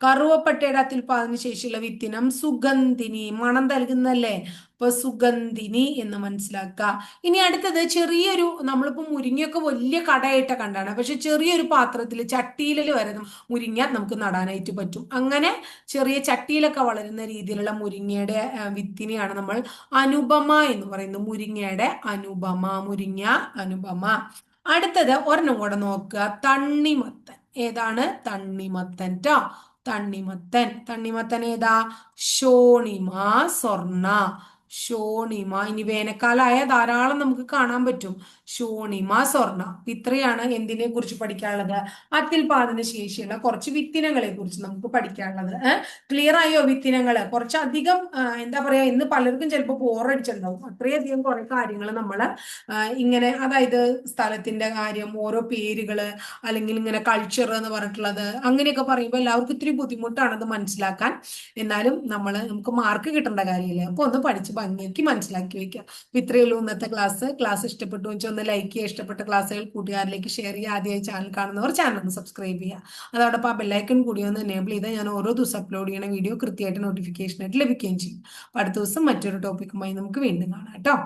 കറുവപ്പട്ടയുടെ അത്യുൽപാദന ശേഷിയുള്ള വിത്തിനം സുഗന്ധിനി. മണം നൽകുന്നല്ലേ? അപ്പൊ സുഗന്ധിനി എന്ന് മനസ്സിലാക്കുക. ഇനി അടുത്തത് ചെറിയൊരു, നമ്മളിപ്പോ മുരിങ്ങയൊക്കെ വലിയ കടയായിട്ട് കണ്ടാണ്, പക്ഷെ ചെറിയൊരു പാത്രത്തിൽ ചട്ടിയിൽ വരെ മുരിങ്ങ നമുക്ക് നടാനായിട്ട് പറ്റും. അങ്ങനെ ചെറിയ ചട്ടിയിലൊക്കെ വളരുന്ന രീതിയിലുള്ള മുരിങ്ങയുടെ വിത്തിനെയാണ് നമ്മൾ അനുപമ എന്ന് പറയുന്നത്. മുരിങ്ങയുടെ അനുപമ. മുരിങ്ങ അനുപമ. അടുത്തത് ഒരെണ്ണം കൂടെ നോക്കുക, തണ്ണിമത്തൻ. ഏതാണ്? തണ്ണിമത്തൻ ട്ടോ. തണ്ണിമത്തൻ ഏതാ? ഷോണിമ സ്വർണ. ഷോണിമ. ഇനി വേനൽക്കാലമായ ധാരാളം നമുക്ക് കാണാൻ പറ്റും. ഷോണിമ സ്വർണ. ഇത്രയാണ് എന്തിനെ കുറിച്ച് പഠിക്കാനുള്ളത്? അത്യുൽപാദന ശേഷിയുള്ള കുറച്ച് വിത്തിനങ്ങളെ കുറിച്ച് നമുക്ക് പഠിക്കാനുള്ളത്. ക്ലിയർ ആയോ? വിത്തിനങ്ങള് കുറച്ചധികം എന്താ പറയാ, ഇന്ന് പലർക്കും ചിലപ്പോൾ ബോറടിച്ചിട്ടുണ്ടാവും. അത്രയധികം കുറെ കാര്യങ്ങൾ നമ്മൾ ഇങ്ങനെ, അതായത് സ്ഥലത്തിന്റെ കാര്യം, ഓരോ പേരുകള്, അല്ലെങ്കിൽ ഇങ്ങനെ കൾച്ചർ എന്ന് പറഞ്ഞിട്ടുള്ളത്, അങ്ങനെയൊക്കെ പറയുമ്പോൾ എല്ലാവർക്കും ഇത്തിരി ബുദ്ധിമുട്ടാണ് അത് മനസ്സിലാക്കാൻ. എന്നാലും നമുക്ക് മാർക്ക് കിട്ടേണ്ട കാര്യമില്ല. അപ്പൊ ഒന്ന് പഠിച്ച് ഭംഗിയാക്കി മനസ്സിലാക്കി വെക്കുക. അപ്പൊ ഇത്രയേ ഉള്ളൂ ഇന്നത്തെ ക്ലാസ് ഇഷ്ടപ്പെട്ടു വെച്ചാൽ ഒന്ന് ലൈക്ക് ചെയ്യുക. ഇഷ്ടപ്പെട്ട ക്ലാസ്സുകൾ കൂട്ടുകാരിലേക്ക് ഷെയർ ചെയ്യുക. ആദ്യമായി ചാനൽ കാണുന്നവർ ചാനൽ ഒന്ന് സബ്സ്ക്രൈബ് ചെയ്യുക. അതോടൊപ്പം ആ ബെല്ലൈക്കൺ കൂടി ഒന്ന് എനേബിൾ ചെയ്താൽ ഞാൻ ഓരോ ദിവസം അപ്ലോഡ് ചെയ്യുന്ന വീഡിയോ കൃത്യമായിട്ട് നോട്ടിഫിക്കേഷൻ ആയിട്ട് ലഭിക്കുകയും ചെയ്യും. അപ്പൊ അടുത്ത ദിവസം മറ്റൊരു ടോപ്പിക്കുമായി നമുക്ക് വീണ്ടും കാണാം കേട്ടോ.